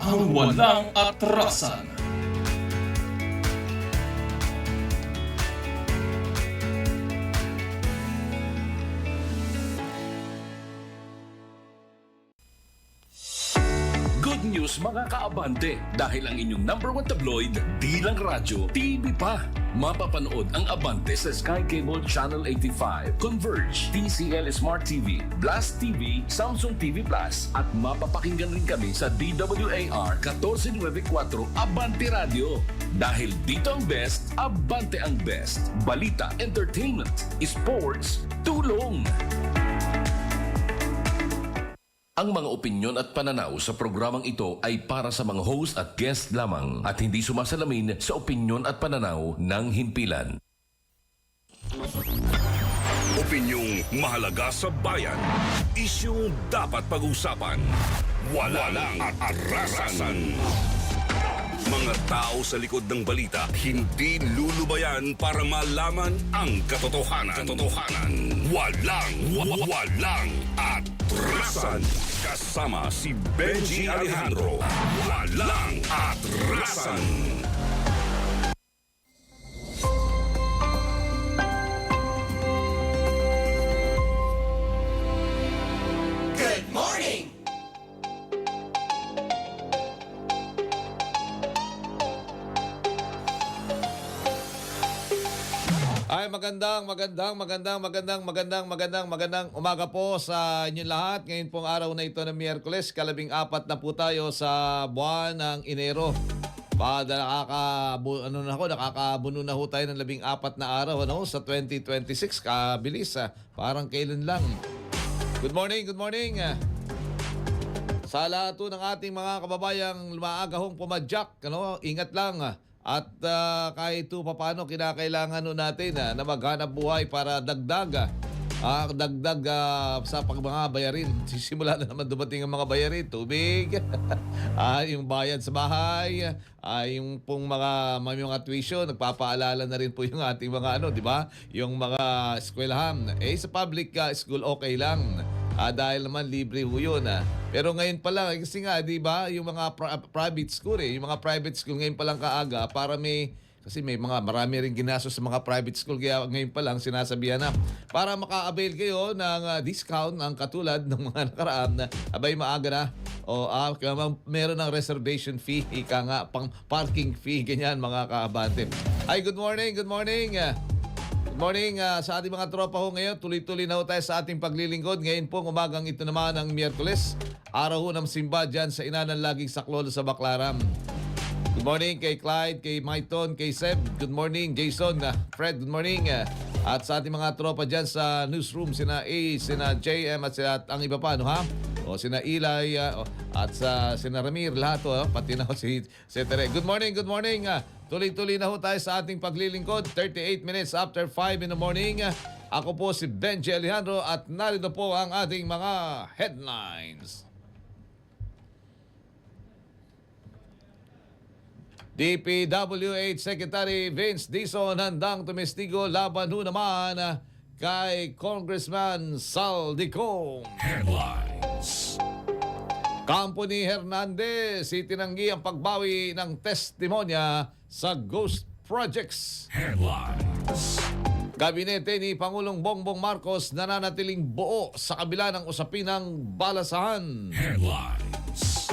ang walang atrasan. Good news mga kaabante, dahil ang inyong number one tabloid, di lang radyo, TV pa. Mapapanood ang Abante sa Sky Cable Channel 85, Converge, TCL Smart TV, Blast TV, Samsung TV Plus, at mapapakinggan rin kami sa DWAR 1494 Abante Radio. Dahil dito ang best, Abante ang best. Balita, entertainment, sports, tulong. Ang mga opinyon at pananaw sa programang ito ay para sa mga host at guest lamang at hindi sumasalamin sa opinyon at pananaw ng himpilan. Opinyong mahalaga sa bayan. Isyung dapat pag-usapan. Walang atrasan. Mga tao sa likod ng balita hindi lulubayan para malaman ang katotohanan. Walang atrasan. Kasama si Benji Alejandro. Walang atrasan. Good morning! Ay, magandang umaga po sa inyong lahat. Ngayon pong araw na ito ng Miyerkules, 14 na po tayo sa buwan ng Enero. Nakakabuno na ho tayo ng 14 na araw sa 2026. Kabilis, parang kailan lang. Good morning. Sa lahat po ng ating mga kababayang maaga hong pumadyak, ingat lang. At kahit paano kinakailangan natin na maghanap buhay para dagdag sa mga bayarin. Sisimula na naman dumating ang mga bayarin. Tubig, yung bayad sa bahay, yung pong may mga tuition, nagpapaalala na rin po yung ating mga di ba? Yung mga eskwelahan. Sa public school okay lang. Dahil naman libre ho yun. Pero ngayon pa lang, kasi nga, di ba, yung mga private school yung mga private school ngayon pa lang kaaga para kasi marami rin ginastos sa mga private school, kaya ngayon pa lang sinasabihan na para maka-avail kayo ng discount ang katulad ng mga nakaraan na abay maaga na meron ng reservation fee, ika nga, pang parking fee, ganyan mga kaabante. Ay, good morning. Good morning sa ating mga tropa ho ngayon. Tuloy-tuloy na ho tayo sa ating paglilingkod. Ngayon po, umagang ito naman ang Miyerkules. Araw ho ng simba dyan sa ina ng laging saklolo sa Baclaran. Good morning kay Clyde, kay Maiton, kay Seb. Good morning, Jason, Fred, good morning. At sa ating mga tropa dyan sa newsroom, sina A, sina JM at ang iba pa, sina Eli, at sina Ramir, lahat pati na si Tere. Good morning. Tuloy-tuloy na ho tayo sa ating paglilingkod. 38 minutes after 5 in the morning. Ako po si Benji Alejandro at narito po ang ating mga headlines. DPWH Secretary Vince Dizon handang tumestigo laban ho naman kay Congressman Sal Dicong. Headlines. Kampo ni Hernandez, itinanggi ang pagbawi ng testimonya sa ghost projects. Headlines. Gabinete ni Pangulong Bongbong Marcos nananatiling buo sa kabila ng usapinang balasahan. Headlines.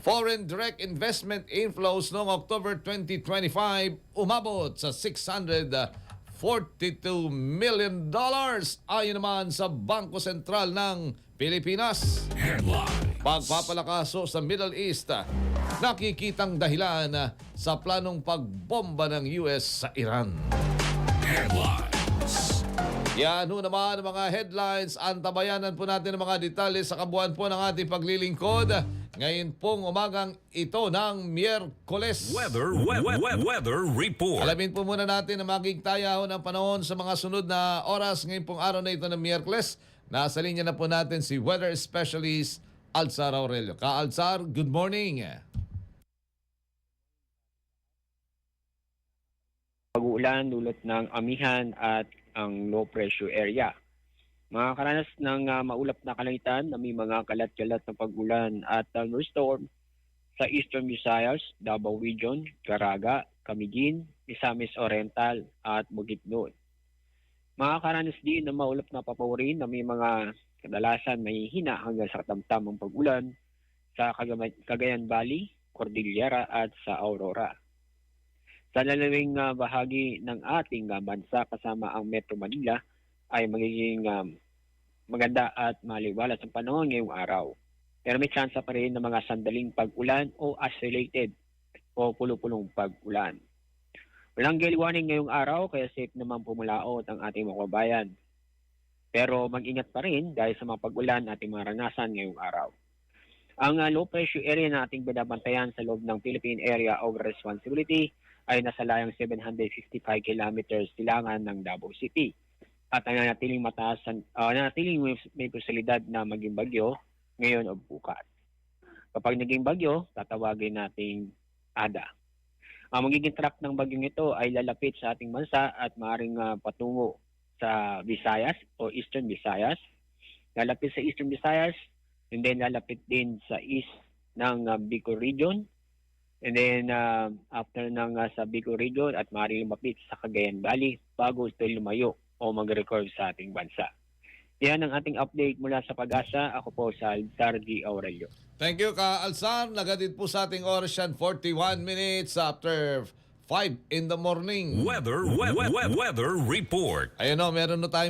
Foreign direct investment inflows noong October 2025 umabot sa $642 million ayon naman sa Bangko Sentral ng Pilipinas. Headlines. Pagpapalakaso sa Middle East, nakikitang dahilan sa planong pagbomba ng US sa Iran. Headlines. Yan ho naman ang mga headlines. Antabayanan po natin ang mga detalye sa kabuuan po ng ating paglilingkod. Ngayon pong umagang ito ng Miyerkules. Weather report. Alamin po muna natin ang maging taya ng panahon sa mga sunod na oras. Ngayon pong araw na ito ng Miyerkules. Nasa linya na po natin si weather specialist Alzar Aurelio. Ka-Alzar, good morning. Pag-uulan dulot ng amihan at ang low pressure area. Mga karanas ng maulap na kalangitan na may mga kalat-kalat na pag-ulan at thunderstorm sa Eastern Visayas, Davao Region, Caraga, Camiguin, Misamis Oriental at Bukidnon. Makakaranas din ng maulap na papawirin na may mga kadalasan may hina hanggang sa katamtamang pag-ulan sa Cagayan Valley, Cordillera at sa Aurora. Sa lalawing bahagi ng ating bansa kasama ang Metro Manila ay magiging maganda at maliwalas ang panahon ngayong araw. Pero may tsansa pa rin ng mga sandaling pag-ulan o isolated o pulo-pulong pag-ulan. Walang gale warning ngayong araw kaya safe naman pumulaot ang ating mga kabayan. Pero mag-ingat pa rin dahil sa mga pag-ulan ating maranasan ngayong araw. Ang low pressure area na ating binabantayan sa loob ng Philippine Area of Responsibility ay nasa layang 755 kilometers silangan ng Davao City. At ang nanatiling may posibilidad na maging bagyo ngayon o bukas. Kapag naging bagyo, tatawagin nating Ada. Ang magiging track ng bagyong ito ay lalapit sa ating bansa at maaaring patungo sa Visayas o Eastern Visayas. Lalapit sa Eastern Visayas and then lalapit din sa east ng Bicol Region. And then after ng sa Bicol Region at maaaring lumapit sa Cagayan Valley bago ito lumayo o mag-record sa ating bansa. Yan ang ating update mula sa Pag-asa. Ako po sa Alzar D. Aurelio. Thank you, Ka Alzar. Nagatid po sa ating oras yan, 41 minutes after 5 in the morning. Weather report. Ayun o, meron na tayo,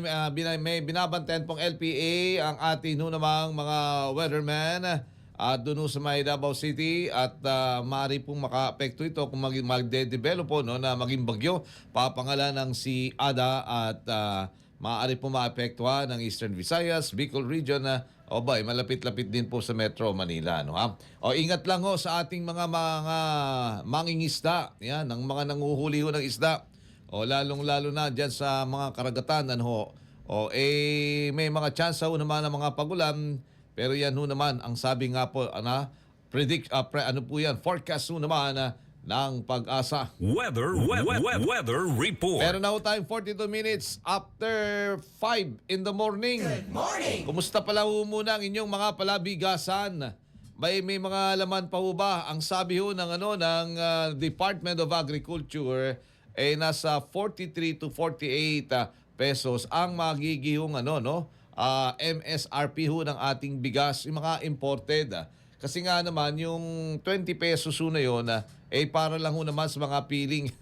may binabantayan pong LPA ang ating namang mga weatherman doon sa may Davao City at maaari pong maka-apekto ito kung magde-develop po no, na maging bagyo. Papangalan ng si Ada at maaari po maapektuhan ng Eastern Visayas, Bicol Region malapit-lapit din po sa Metro Manila. No, ha? O ingat lang ho sa ating mga mangingisda, yan, ng mga nanguhuli ho ng isda. O lalong-lalo na diyan sa mga karagatan may mga chance ho naman ng mga pagulan, pero yan ho naman ang sabi nga po forecast ho naman ng Pag-asa. Weather report. Meron na ho tayong 42 minutes after 5 in the morning. Good morning! Kumusta pala ho muna ang inyong mga palabigasan? May mga laman pa ho ba? Ang sabi ho ng Department of Agriculture nasa 43 to 48 pesos ang magiging MSRP ho ng ating bigas, yung mga imported. Kasi nga naman yung 20 pesos ho na yun para lang ho naman sa mga piling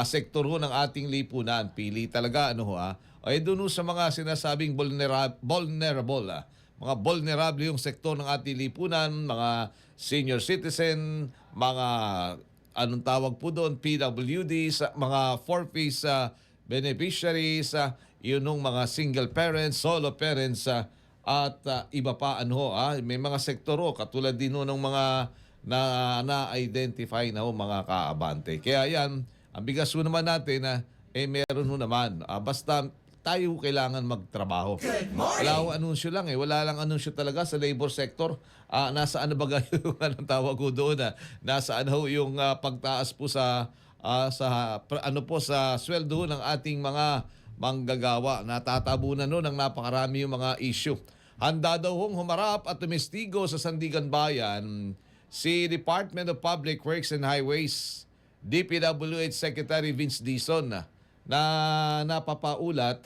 sektor ho ng ating lipunan. Pili talaga doon sa mga sinasabing vulnerable. Mga vulnerable yung sektor ng ating lipunan, mga senior citizen, mga anong tawag po doon, PWDs, mga four-phase beneficiaries, yun ng mga single parents, solo parents, at iba pa may mga sektor katulad din ng mga na-identify na mga kaabante. Kaya yan, ang bigas ho naman natin meron ho naman. Basta tayo kailangan magtrabaho. Good morning! Wala ho anunsyo lang wala lang anunsyo talaga sa labor sector. Nasaan na ba yung anong tawag ko doon nasaan ho yung pagtaas po sa sweldo ng ating mga manggagawa. Natatabunan ng napakarami yung mga issue. Handa daw hong humarap at tumestigo sa Sandigan Bayan si Department of Public Works and Highways, DPWH Secretary Vince Dizon na napapaulat.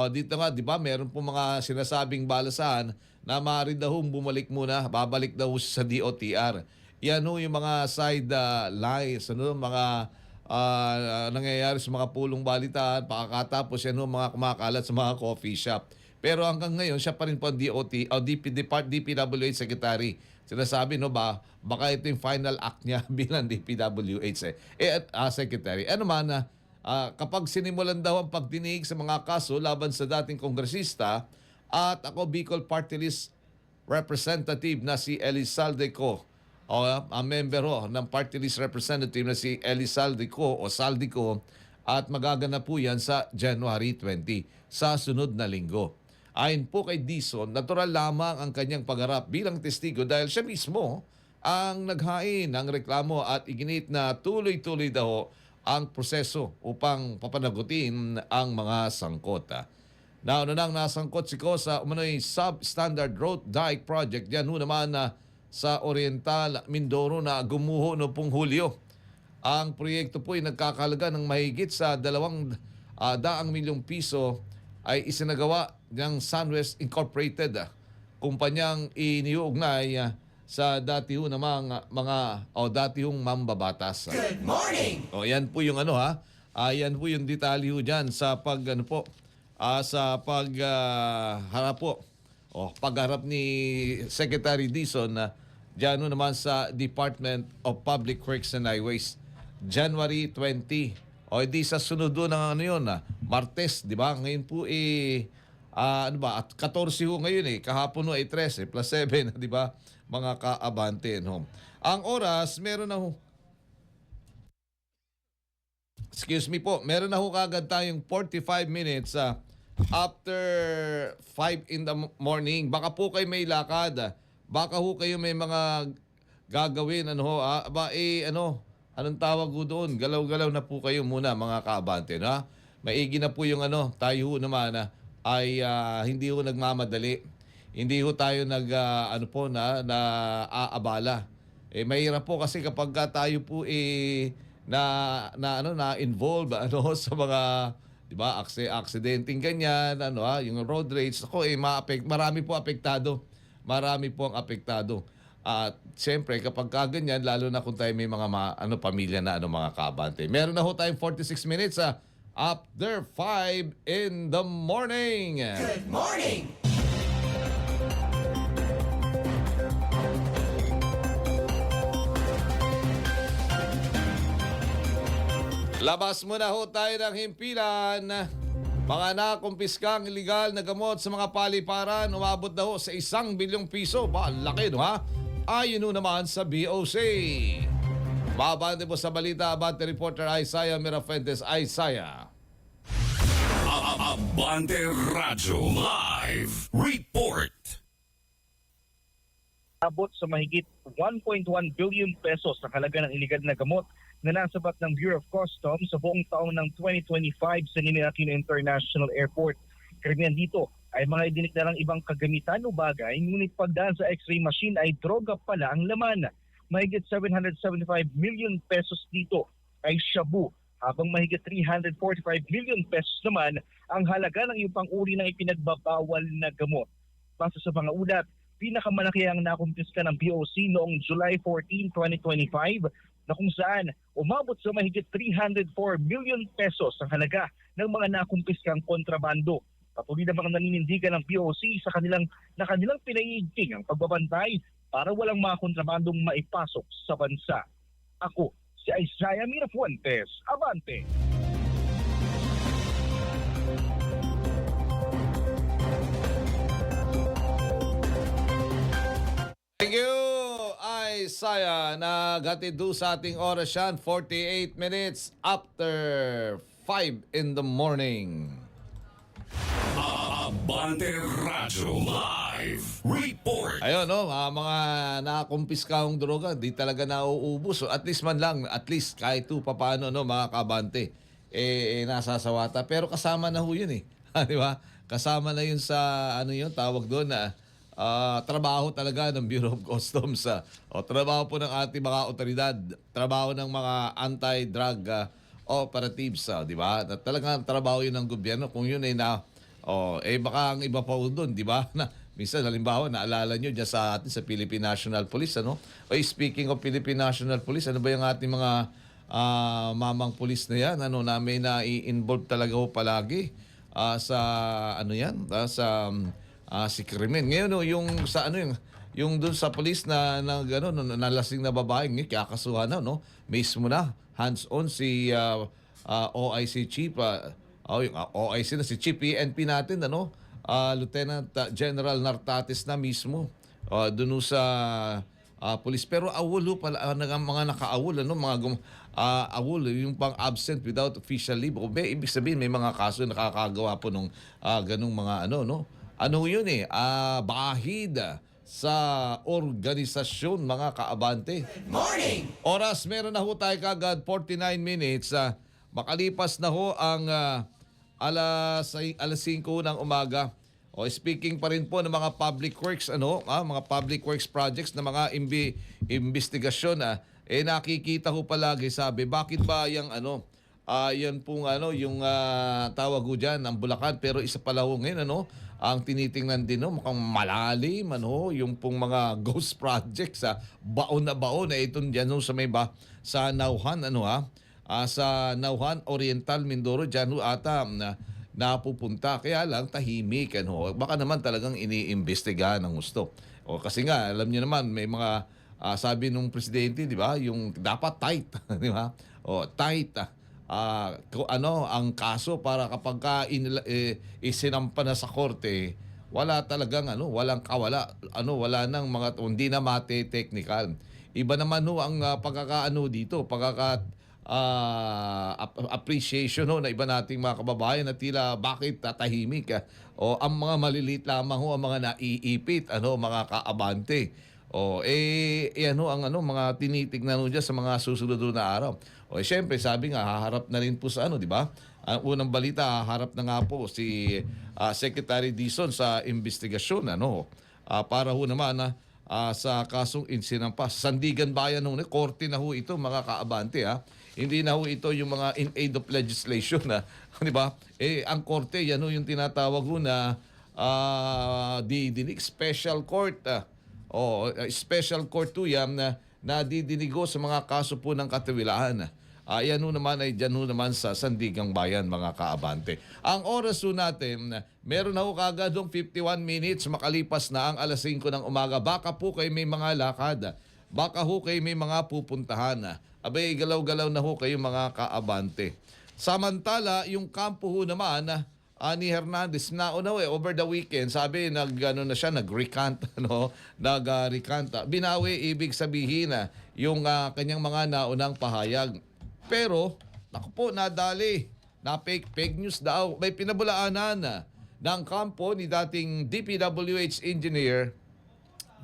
Dito nga, di ba, meron po mga sinasabing balasahan na maaari daw bumalik muna, babalik daw sa DOTR. Yan yung mga side lies, mga nangyayari sa mga pulong balitaan, pakakatapos yan mga kumakalat sa mga coffee shop. Pero hanggang ngayon, siya pa rin po ang DPWH Secretary. Sinasabi, baka ito yung final act niya bilang DPWH Secretary. Kapag sinimulan daw ang pagdinig sa mga kaso laban sa dating kongresista at ako Bicol Party List Representative na si Elizalde Co, ang member ng Party List Representative na si Elizalde Co o Saldico, at magaganap po yan sa January 20 sa sunod na linggo. Ayon po kay Dizon, natural lamang ang kanyang pagharap bilang testigo dahil siya mismo ang naghain ng reklamo at iginit na tuloy-tuloy daw ang proseso upang papanagutin ang mga sangkot. Nauna nang nasangkot si Ko sa umano'y substandard road dike project. Yan naman sa Oriental Mindoro na gumuho no pong Hulyo. Ang proyekto po ay nagkakalaga ng mahigit sa 200 milyong piso ay isinagawa ng SunWest Incorporated, kumpanyang iniuugnay sa dati ho namang dati hong mambabatas. Good morning! O yan po yung yan po yung detalye ho dyan sa pagharap ni Secretary Dizon na dyan ho naman sa Department of Public Works and Highways. January 20. O di sa sunod doon ng Martes, di ba? Ngayon po at 14 ho ngayon kahapon ho ay 13 plus 7, di ba? Mga kaabante no. Ang oras meron na ho. Excuse me po, meron na ho kagad tayong 45 minutes after 5 in the morning. Baka po kayo may lakad. Baka ho kayo may mga gagawin anong tawag ho doon? Galaw-galaw na po kayo muna mga kaabante, na. Maigi na po yung tayo ho naman ay hindi ho nagmamadali. Hindi ho tayo aabala. Mahirap po kasi kapag tayo po na involve sa mga, di ba, aksidenteng ganyan, yung road rage, marami po apektado. Marami po ang apektado. At siyempre kapag kaganyan, lalo na kung tayo may mga pamilya na mga kaabante. Meron na ho tayong 46 minutes after 5 in the morning. Good morning! Labas muna ho tayo ng himpilan. Mga nakumpiskang illegal na gamot sa mga paliparan, umabot na ho sa 1 bilyong piso. Ba, laki no ha? Ayon ho naman sa BOC. Mabante po sa balita, Abante reporter Isaiah Mirafuentes. Isaiah. Abante Radyo Live Report. Abot sa mahigit 1.1 billion pesos sa halaga ng iligal na gamot na nasabat ng Bureau of Customs sa buong taong ng 2025 sa Ninoy Aquino International Airport. Karamihan dito ay mga idiniklarang ibang kagamitan o bagay, ngunit pagdaan sa x-ray machine ay droga pala ang laman. Mahigit 775 million pesos dito ay shabu, habang mahigit 345 million pesos naman ang halaga ng ibang uri ng ipinagbabawal na gamot. Base sa mga ulat, pinakamalaki ang nakumpiska ng BOC noong July 14, 2025 na kung saan umabot sa mahigit 304 million pesos ang halaga ng mga nakumpiskang kontrabando. Patuloy na mga naninindigan ng BOC sa kanilang pinaiigting ang pagbabantay para walang mga kontrabandong maipasok sa bansa. Ako, si Isaiah Mirafuentes, Abante! Thank you, Isaiah. Naghatid do sa ating oras yan, 48 minutes after 5 in the morning. Abante Radyo Live Report. Ayun, mga nakumpiskahong droga, di talaga nauubos. So at least kahit papaano, mga kabante, nasasawata. Pero kasama na ho yun Di ba? Kasama na yun sa, tawag doon na, trabaho talaga ng Bureau of Customs. Trabaho po ng ating mga otoridad. Trabaho ng mga anti-drug operatives. Di ba? Talagang trabaho yun ng gobyerno. Kung yun baka ang iba pa doon, di ba? Minsan, halimbawa, naalala nyo dyan sa atin sa Philippine National Police. Speaking of Philippine National Police, ano ba yung ating mga mamang police na yan? Na may na-involve talaga ho palagi sa si krimen. Ngayon yung sa yung doon sa police na nalasing na babae, kakasuhan na mismo na hands-on si OIC chief yung OIC na si Chief PNP natin Lieutenant General Nartates na mismo doon sa police. Pero awol pala mga nakaawol awol yung pang absent without official leave. Ibig sabihin may mga kaso nakakagawa po nung ganung mga yun bahid sa organisasyon, mga kaabante. Morning! Oras, meron na ho tayo kagad 49 minutes. Makalipas na ho ang alas 5 ng umaga. O speaking pa rin po ng mga public works mga public works projects na mga investigasyon nakikita ko palagi sabi bakit ba yung yan pong yung tawag ko diyan ang Bulacan pero isa pala ho ngayon ang tinitingnan din mukhang malalim yung pong mga ghost projects baon na itong diyan sa may sa Nauhan sa Nauhan Oriental Mindoro diyan ata napupunta kaya lang tahimik baka naman talagang iniimbestigahan ng gusto kasi nga alam niyo naman may mga sabi nung presidente di ba yung dapat tight di ba tight ang kaso para kapag isinampa na sa korte wala talagang walang kawala wala nang mga hindi na mate-technical iba naman ang dito appreciation na iba nating mga kababayan na tila bakit tatahimik o ang mga maliliit lamang ang mga naiipit mga kaabante ang mga tinitignan diyan sa mga susunod na araw syempre sabi nga haharap na rin po sa di ba ang unang balita haharap na nga po si Secretary Dizon sa investigasyon para ho naman sa kasong insinampa Sandigan Bayan korte na ho ito mga kaabante hindi na ho ito yung mga in aid of legislation di ba ang korte yan ho yung tinatawag ho na didinig special court special court to yan na didinigo sa mga kaso po ng katiwilaan yan ho naman ay dyan ho naman sa Sandigang Bayan mga kaabante. Ang oras ho natin, meron na ho kagad 51 minutes makalipas na ang alas 5 ng umaga. Baka po kayo may mga lakad. Baka ho kayo may mga pupuntahan. Abay, galaw-galaw na ho kayo mga kaabante. Samantala, yung kampo ho naman ni Hernandez na over the weekend, sabi nag-recant, nag-recant. Binawi, ibig sabihin yung kanyang mga naunang pahayag. Pero, naku po, nadali. Na fake news daw. May pinabulaanan ng kampo ni dating DPWH engineer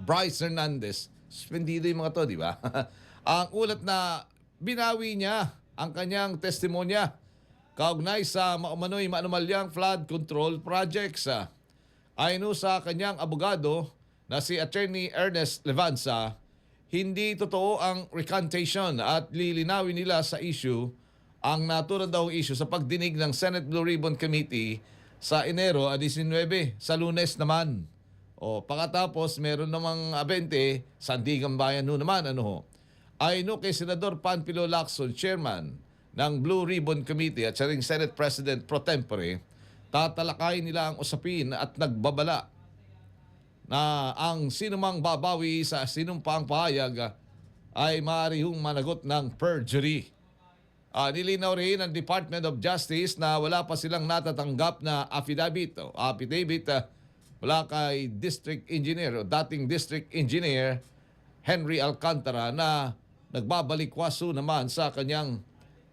Bryce Hernandez. Suspendido yung mga to, di ba? Ang ulat na binawi niya ang kanyang testimonya kaugnay sa maanumalyang flood control projects. Ayon sa kanyang abogado na si Attorney Ernest Levanza, hindi totoo ang recantation at lilinawin nila sa issue ang naturang daw issue sa pagdinig ng Senate Blue Ribbon Committee sa Enero 19, sa Lunes naman. Pagkatapos meron namang 20, Sandigan Bayan naman Ayon kay Senador Panfilo Lacson, chairman ng Blue Ribbon Committee at siya ring Senate President pro tempore, tatalakayin nila ang usapin at nagbabala na ang sinumang babawi sa sinumpang pahayag ay maaari hong managot ng perjury. Nilinaw rin ng Department of Justice na wala pa silang natatanggap na affidavit mula kay dating District Engineer Henry Alcantara na nagbabalikwaso naman sa kanyang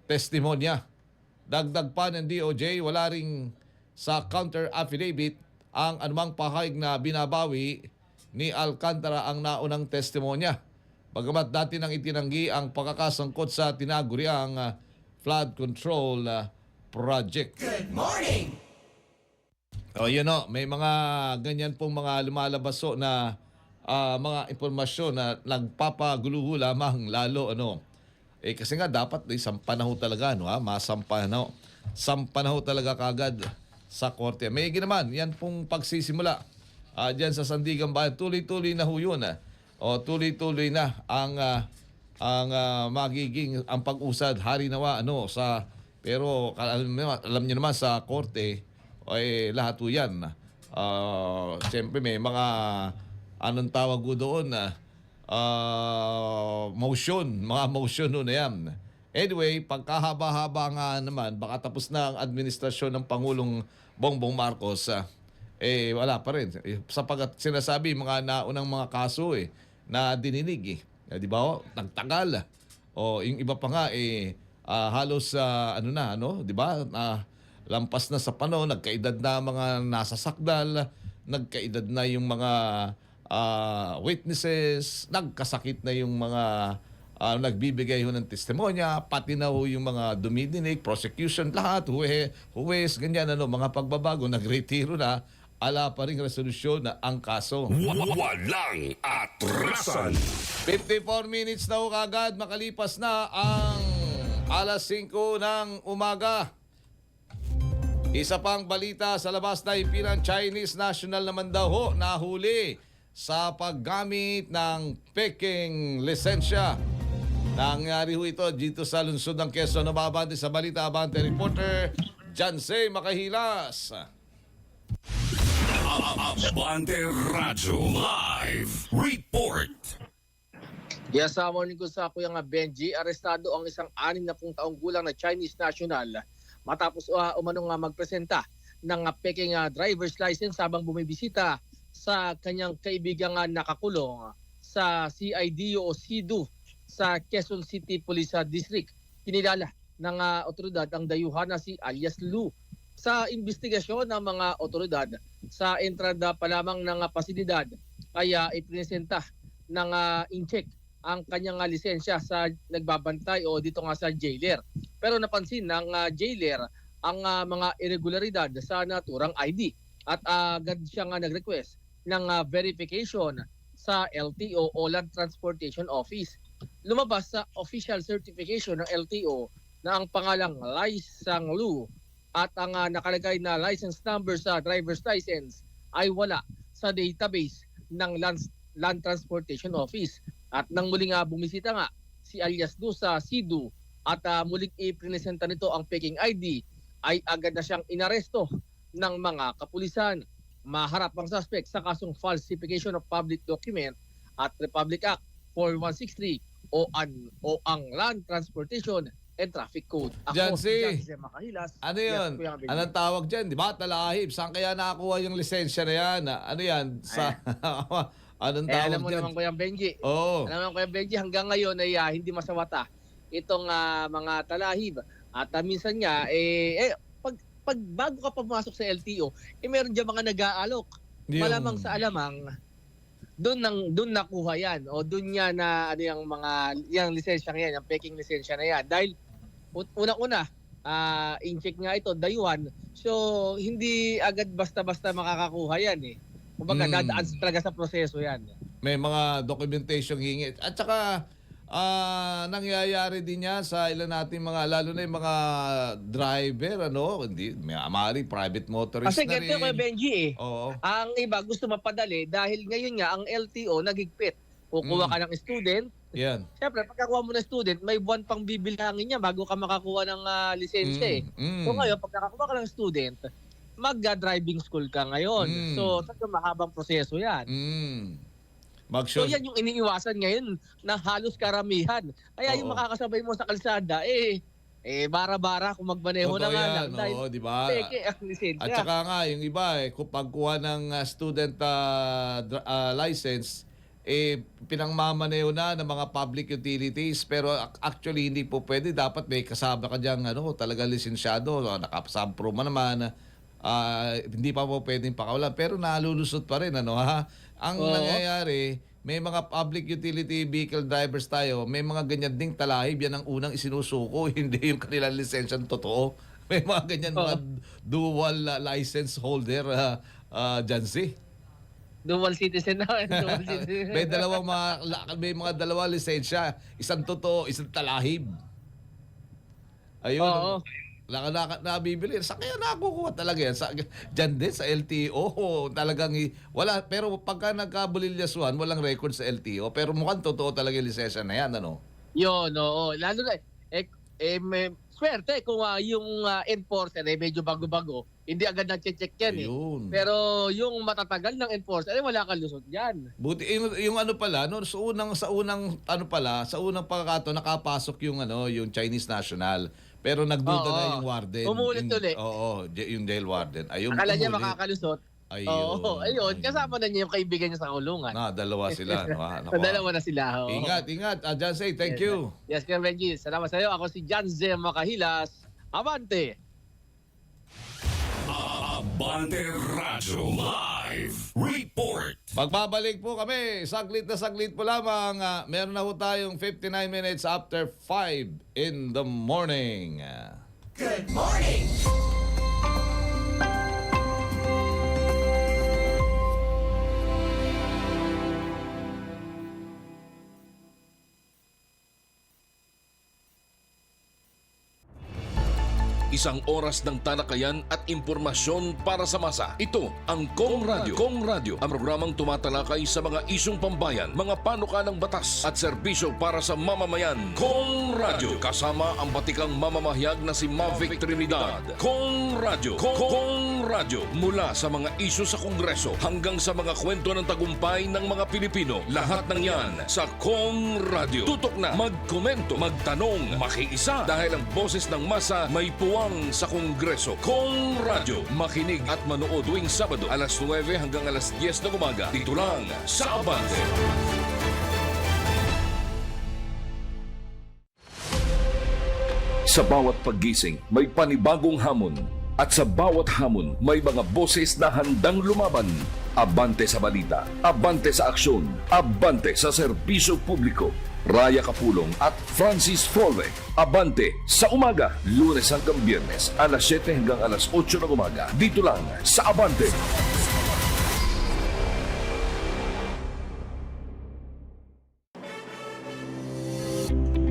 testimonya. Dagdag pa ng DOJ, wala ring sa counter affidavit ang anumang pahayag na binabawi ni Alcantara ang naunang testimonya. Bagamat dati nang itinanggi ang pagkakasangkot sa tinaguriang flood control project. Good morning! May mga ganyan pong mga lumalabas na mga impormasyon na nagpapagulo lamang lalo kasi nga dapat sampanaho talaga masampanaho. Sampanaho talaga kagad sa korte. May ginaman, yan pong pagsisimula diyan sa Sandigan Bayan. Tuloy-tuloy na ho yun. Tuloy-tuloy na ang magiging ang pag-usad hari nawa pero alam niyo naman sa korte lahat ho yan. Siyempre may mga anong tawag ko doon mga motion na yan. Anyway, pagkahaba-haba nga naman, baka tapos na ang administrasyon ng Pangulong Bongbong Marcos, wala pa rin. Sapagat sinasabi mga naunang mga kaso na dininig di ba? Nagtagal. Yung iba pa nga halos di ba? Lampas na sa panahon, nagkaedad na mga nasasakdal, nagkaedad na yung mga witnesses, nagkasakit na yung mga nagbibigay ho ng testimonya, pati na ho yung mga dumidinig, prosecution, lahat, huwes, ganyan, mga pagbabago, nagretiro na ala pa ring resolusyon na ang kaso. Walang atrasan. 54 minutes na ho kagad, makalipas na ang alas 5 ng umaga. Isa pang balita sa labas na ipinang Chinese national naman daw ho nahuli sa paggamit ng peking lisensya. Nangyari ho ito dito sa lungsod ng Quezon. Nababante sa balita, Abante reporter Jansay Makahilas. Abante Radyo Live Report. Yes, morning ko sa Kuya nga Benji, arestado ang isang 60 taong gulang na Chinese national matapos umanong magpresenta ng peking driver's license habang bumibisita sa kanyang kaibigang nakakulong sa CIDO o CIDU sa Quezon City Police District. Kinilala ng otoridad ang dayuhan na si alias Lu. Sa investigasyon ng mga otoridad sa entrada pa lamang ng pasilidad ay ipinesenta ng in-check ang kanyang lisensya sa nagbabantay o dito nga sa jailer. Pero napansin ng jailer ang mga irregularidad sa naturang ID at agad siya nga nag-request ng verification sa LTO o Land Transportation Office. Lumabas sa official certification ng LTO na ang pangalang Lai Sang Lu at ang nakalagay na license number sa driver's license ay wala sa database ng Land Transportation Office. At nang muling bumisita nga si alias Lu sa SIDU at muling ipresenta nito ang peking ID, ay agad na siyang inaresto ng mga kapulisan. Maharap ang suspect sa kasong falsification of public document at Republic Act 4163 o ang Land Transportation and Traffic Code. Ako Jancy, si Jancy Makahilas. ano yun? Kuya Benji. Anong tawag dyan? Di ba? Talahib. Saan kaya nakakuha yung lisensya na yan? Ano yan? Sa... Anong tawag alam mo dyan? naman Kuya Benji. Oo. Alam mo Kuya Benji, hanggang ngayon ay hindi masawata itong mga talahib. At minsan nga, pag bago ka pumasok sa LTO, meron dyan mga nag-aalok. Yung- Malamang sa alamang, doon nakuha yan. O doon niya na yung lisensya yan, yung peking lisensya na yan. Dahil unang-una, in-check nga ito, dayuhan. So, hindi agad basta-basta makakakuha yan eh. Kumbaga, dadaan talaga sa proseso yan. May mga documentation hingi. At saka, nangyayari din yan sa ilan natin mga, lalo na yung mga driver, hindi, maaari private motorist Kasi na ganito rin. Kuya Benji eh. Oo. Ang iba gusto mapadali dahil ngayon nga ang LTO nagigpit. Kukuha ka ng student. Yan. Siyempre, pagkakuha mo ng student, may buwan pang bibilangin niya bago ka makakuha ng lisensya eh. So ngayon, pag nakakuha ka ng student, mag-driving school ka ngayon. So, talagang mahabang proseso yan. So yan yung iniiwasan ngayon ng halos karamihan. Kaya yung Oo. makakasabay mo sa kalsada, bara-bara kung magmaneho na nga lang. Dahil Oo, di ba? peke ang lisensya. At saka nga, yung iba, kung pagkuha ng student license, pinangmamaneo na ng mga public utilities. Pero actually, hindi po pwede. Dapat may kasama ka dyan, talaga lisensyado. Nakasampro man naman. Hindi pa po pwedeng pakawalan. Pero nalulusot pa rin, ha? Ang nangyayari, may mga public utility vehicle drivers tayo, may mga ganyan ding talahib. Yan ang unang isinusuko, hindi yung kanilang lisensyang totoo. May mga ganyan, mga dual license holder, Jancy. Dual citizen na. Dual citizen. may mga dalawa lisensya, isang totoo, isang talahib. Ayun. Oo. Nabibili. Sa kaya nakukuha talaga yan. Diyan din sa LTO. Talagang wala. Pero pagka nagkabulilyasuhan, walang record sa LTO. Pero mukhang totoo talaga yung lisensya na yan. Yun, oo. Lalo na, may swerte kung yung enforcer medyo bago-bago, hindi agad nag-check yan eh. Ayun. Pero yung matatagal ng enforcer, wala kang lusot yan. Buti yung pala sa unang pagkakataon nakapasok yung Chinese national. Pero nagduda Oo. na yung warden. Umulit ulit. Oo, yung jail warden. Ayun, Akala niya umulit. makakalusot. Ayun. Oo, ayun. Kasama na niya yung kaibigan niya sa kulungan. Dalawa sila. Sa dalawa na sila. Oo. Ingat. Jansay, thank you. Yes, Kuya Benji. Salamat sa iyo. Ako si Janze Makahilas. Abante! Abante Radyo Live Report. Magbabalik po kami. Saglit na saglit po lamang. Meron na po tayong 59 minutes after 5 in the morning. Good morning. Isang oras ng talakayan at impormasyon para sa masa. Ito ang Kong Radio. Kong Radio, ang programang tumatalakay sa mga isyong pambayan, mga panukalang batas at serbisyo para sa mamamayan. Kong Radio, kasama ang batikang mamamahayag na si Mavic Trinidad. Kong Radio. Kong Radio, mula sa mga isyu sa Kongreso hanggang sa mga kwento ng tagumpay ng mga Pilipino. Lahat ng yan sa Kong Radio. Tutok na, magkomento, magtanong, makiisa dahil ang boses ng masa may puwang sa Kongreso. Kong Radio, makinig at manood tuwing Sabado alas 9 hanggang alas 10 ng umaga. Dito lang sa Abante. Sa bawat paggising, may panibagong hamon. At sa bawat hamon, may mga boses na handang lumaban. Abante sa balita, abante sa aksyon, abante sa serbisyo publiko. Raya Kapulong at Francis Folve. Abante sa umaga, Lunes hanggang Biyernes, alas 7 hanggang alas 8 ng umaga. Dito lang sa Abante.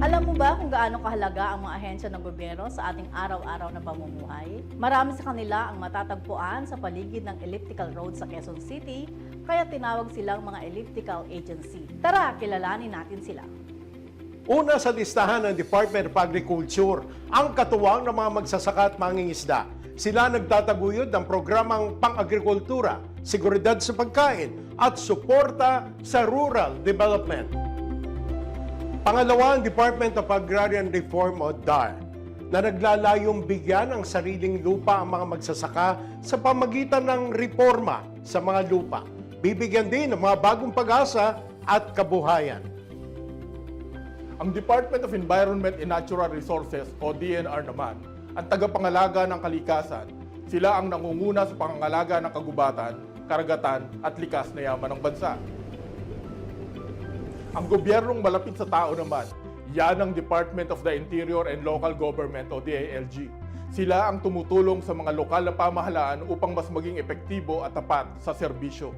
Alam mo ba kung gaano kahalaga ang mga ahensya ng gobyerno sa ating araw-araw na pamumuhay? Marami sa kanila ang matatagpuan sa paligid ng elliptical road sa Quezon City, kaya tinawag silang mga elliptical agency. Tara, kilalanin natin sila. Una sa listahan ng Department of Agriculture, ang katuwang ng mga magsasaka at mangingisda. Sila nagtataguyod ng programang pang-agrikultura, seguridad sa pagkain, at suporta sa rural development. Pangalawa, ang Department of Agrarian Reform o DAR, na naglalayong bigyan ng sariling lupa ang mga magsasaka sa pamagitan ng reforma sa mga lupa. Bibigyan din ng mga bagong pag-asa at kabuhayan. Ang Department of Environment and Natural Resources o DNR naman, ang tagapangalaga ng kalikasan. Sila ang nangunguna sa pangangalaga ng kagubatan, karagatan at likas na yaman ng bansa. Ang gobyernong malapit sa tao naman, yan ang Department of the Interior and Local Government o DILG. Sila ang tumutulong sa mga lokal na pamahalaan upang mas maging epektibo at tapat sa serbisyo.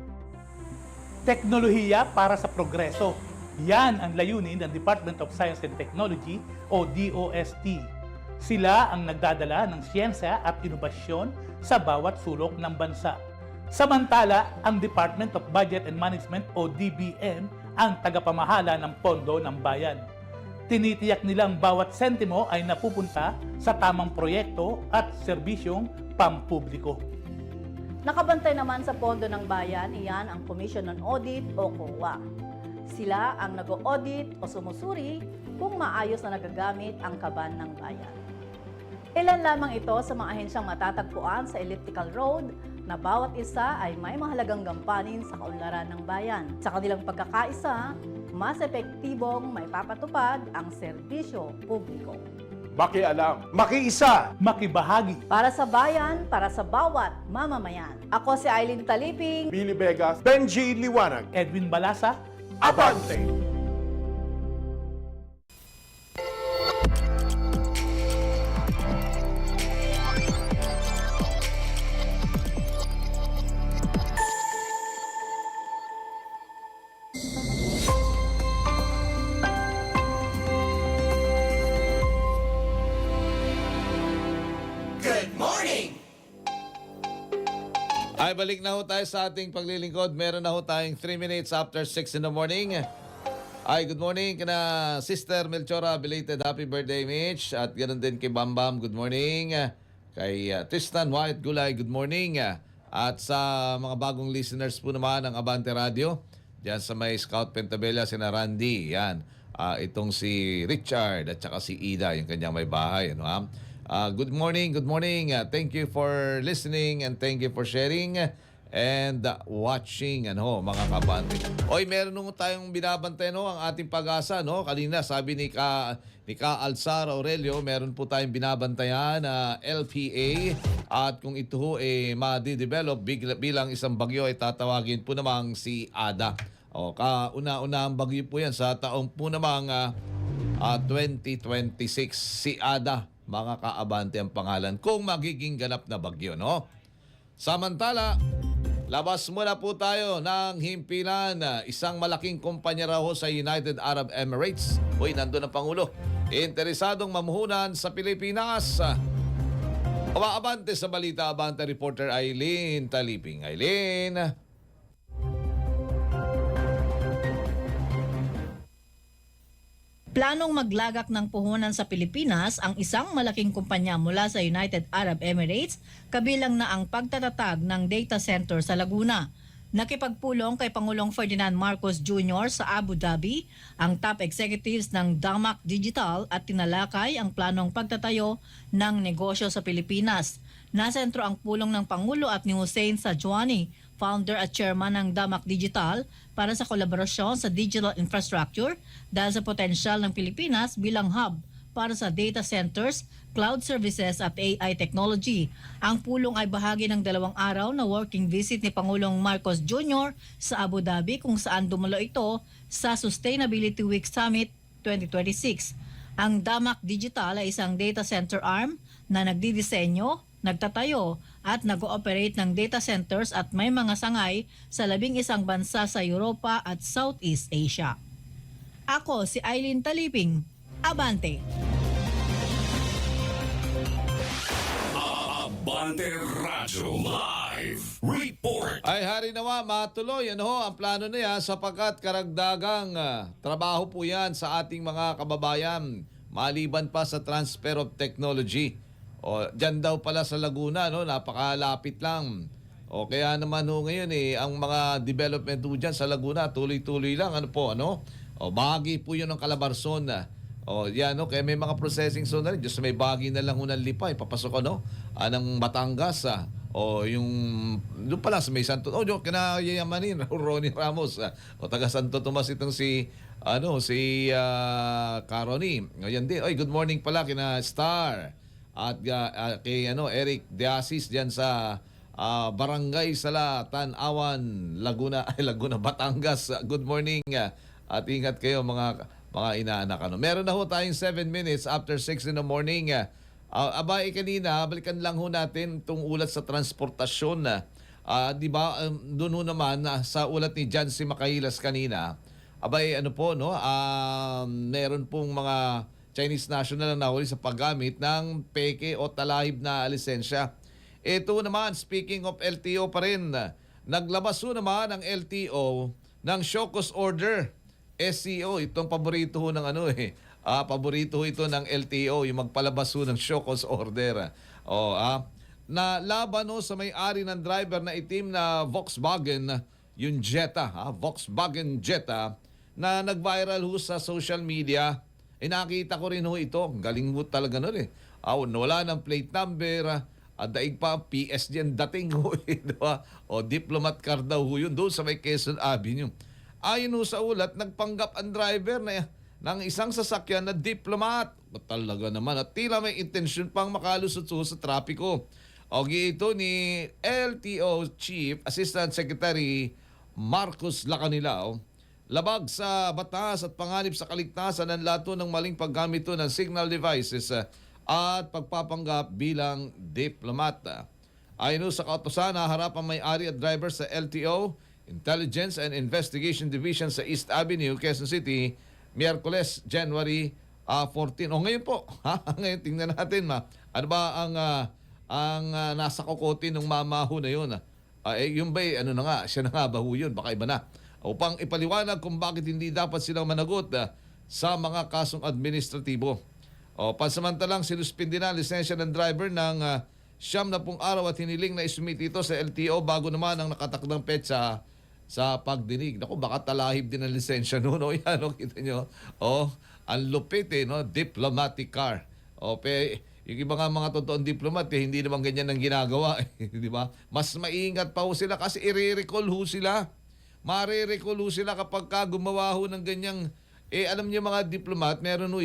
Teknolohiya para sa progreso. Yan ang layunin ng Department of Science and Technology o DOST. Sila ang nagdadala ng siyensya at inobasyon sa bawat sulok ng bansa. Samantala, ang Department of Budget and Management o DBM ang tagapamahala ng pondo ng bayan. Tinitiyak nilang bawat sentimo ay napupunta sa tamang proyekto at serbisyong pampubliko. Nakabantay naman sa pondo ng bayan, iyan ang Commission on Audit o COA. Sila ang nag-audit o sumusuri kung maayos na nagagamit ang kaban ng bayan. Ilan lamang ito sa mga ahensyang matatagpuan sa elliptical road na bawat isa ay may mahalagang gampanin sa kaunlaran ng bayan. Sa kanilang pagkakaisa, mas epektibong maipapatupad ang serbisyo publiko. Makialam, Makiisa, Makibahagi. Para sa bayan, para sa bawat mamamayan. Ako si Eileen Taliping. Billy Vegas, Benji Liwanag, Edwin Balasa. Abante! Good morning! Ay, balik na ho tayo sa ating paglilingkod. Meron na ho tayong 3 minutes after 6 in the morning. Ay, good morning kina Sister Melchora, belated happy birthday, Mitch. At ganoon din kay Bambam, good morning. Kay Tristan White Gulay, good morning. At sa mga bagong listeners po naman ng Abante Radio, diyan sa may Scout Pentabella, sina Randy, yan. Itong si Richard at saka si Ida, yung kanyang may bahay. Ano, ha? Good morning, good morning. Thank you for listening and thank you for sharing and watching, mga kabante. Oy, meron nung tayong binabantay, ang ating pag-asa, Kanina, sabi ni Ka Alzar Aurelio, meron po tayong binabantayan na LPA at kung ito ho ma-develop bilang isang bagyo ay tatawagin po namang si Ada. Kauna-una ang bagyo po yan sa taong po namang 2026, si Ada. Mga kaabante ang pangalan kung magiging ganap na bagyo, Samantala, labas muna po tayo ng himpilan. Isang malaking kumpanya raw sa United Arab Emirates. Nandun ang Pangulo. Interesadong mamuhunan sa Pilipinas. Umaabante sa balita, Abante reporter Eileen Taliping. Eileen. Planong maglagak ng puhunan sa Pilipinas ang isang malaking kumpanya mula sa United Arab Emirates, kabilang na ang pagtatatag ng data center sa Laguna. Nakipagpulong kay Pangulong Ferdinand Marcos Jr. sa Abu Dhabi ang top executives ng Damac Digital at tinalakay ang planong pagtatayo ng negosyo sa Pilipinas. Nasentro ang pulong ng Pangulo at ni Hussein Sajwani, founder at chairman ng Damac Digital, para sa kolaborasyon sa digital infrastructure dahil sa potensyal ng Pilipinas bilang hub para sa data centers, cloud services at AI technology. Ang pulong ay bahagi ng 2 araw na working visit ni Pangulong Marcos Jr. sa Abu Dhabi, kung saan dumalo ito sa Sustainability Week Summit 2026. Ang Damac Digital ay isang data center arm na nagdidisenyo, nagtatayo at nag-ooperate ng data centers at may mga sangay sa 11 bansa sa Europa at Southeast Asia. Ako si Eileen Taliping. Abante! Abante Radyo Live Report. Ay hari nawa, matuloy ang plano na yan sapagkat karagdagang trabaho po yan sa ating mga kababayan maliban pa sa transfer of technology. O diyan daw pala sa Laguna, napakalapit lang. O kaya naman ngayon ang mga development po dyan sa Laguna tuloy-tuloy lang O bahagi po yun ng Calabarzon. O yan kaya may mga processing zone na rin. Diyos, may bahagi na lang ng Lipa, papasok ng Batangas. O yung doon pala sa may Santo, yung kinayayamanin Ronnie Ramos. O taga Santo Tomas itong si Caroni. O yan din. Good morning pala kina Star at kay Eric Diasis diyan sa Barangay Sala, Tanawan, Laguna, Batangas. Good morning at ingat kayo mga inaanak. Meron na tayong 7 minutes after 6 in the morning. Kanina, balikan lang natin itong ulat sa transportasyon. Di ba, doon naman sa ulat ni Jancy Macahilas kanina, meron pong mga Chinese national na nahuli sa paggamit ng peke o talahib na lisensya. Ito naman, speaking of LTO pa rin, naglabas naman ang LTO ng show cause order. SCO, itong paborito ng paborito ito ng LTO, yung magpalabas ng show cause order. Na laban sa may-ari ng driver na itim na Volkswagen, yung Jetta, Volkswagen Jetta, na nag-viral sa social media. Nakita ko rin ito. Galing talaga wala ng plate number, daig pa PS diyan dating diba? O diplomat car daw yun doon sa may Quezon Avenue. Ayon sa ulat, nagpanggap ang driver ng isang sasakyan na diplomat. Talaga naman. At tila may intensyon pang makalusot sa trapiko. Ito ni LTO Chief Assistant Secretary Marcos Lacanilao. Labag sa batas at panganib sa kaligtasan ng lato ng maling paggamit ng signal devices at pagpapanggap bilang diplomat. Ayon sa kautusan, harap ang may-ari at driver sa LTO Intelligence and Investigation Division sa East Avenue, Quezon City, Miyerkules, January 14. Ngayon po, ngayon tingnan natin ano ba ang nasa kokote ng mamaho na yun. Yung ba siya na nga ba yun? Baka iba na. Upang ipaliwanag kung bakit hindi dapat silang managot sa mga kasong administratibo. Pansamantalang sinuspindi na lisensya ng driver ng 90 araw at hiniling na isumit ito sa LTO bago naman ang nakatakdang petsa sa pagdinig. Naku, baka talahib din ang lisensya noon. Yan, kita nyo. Ang lupit diplomatic car. Yung iba nga mga totoong diplomat, hindi naman ganyan ang ginagawa. Di ba? Mas maingat pa sila kasi i-recall sila. Mare-recall sila kapag gumawa ng ganyang. Alam niyo mga diplomat, meron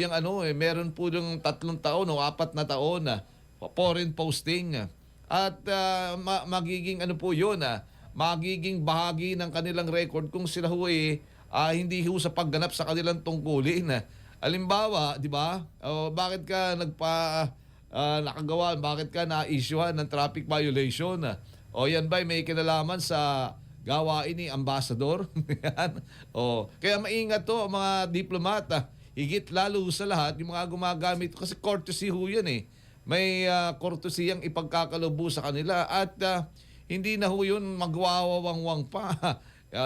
meron po yung 3 taon o 4 na taon na foreign posting. At magiging yun, magiging bahagi ng kanilang record kung sila hindi sa pagganap sa kanilang tungkulin. Halimbawa, di ba? Bakit ka nakagawa, bakit ka na-issuehan ng traffic violation? Yan ba may kinalaman sa gawain ni Ambassador? Yan. Kaya maingat to mga diplomat. Higit lalo sa lahat yung mga gumagamit kasi courtesy yan may kortesiyang ipagkakalobo sa kanila at hindi na ho yun magwawawangwang pa.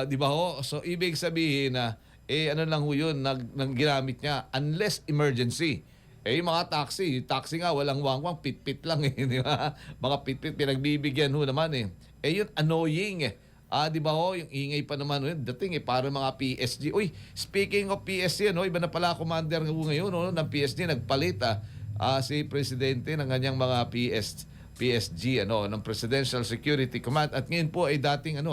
Di ba ho? So ibig sabihin na ano lang ho yun nang ginamit niya unless emergency. Yung mga taxi nga walang wangwang, pit-pit lang di ba? Mga pit-pit pinagbibigyan ho naman yun annoying di ba ho, yung ingay pa naman yun, dating para mga PSG. Uy, speaking of PSG, iba na pala commander ngayon ng PSG, nagpalit si Presidente ng kanyang mga PSG, ng Presidential Security Command. At ngayon po ay dating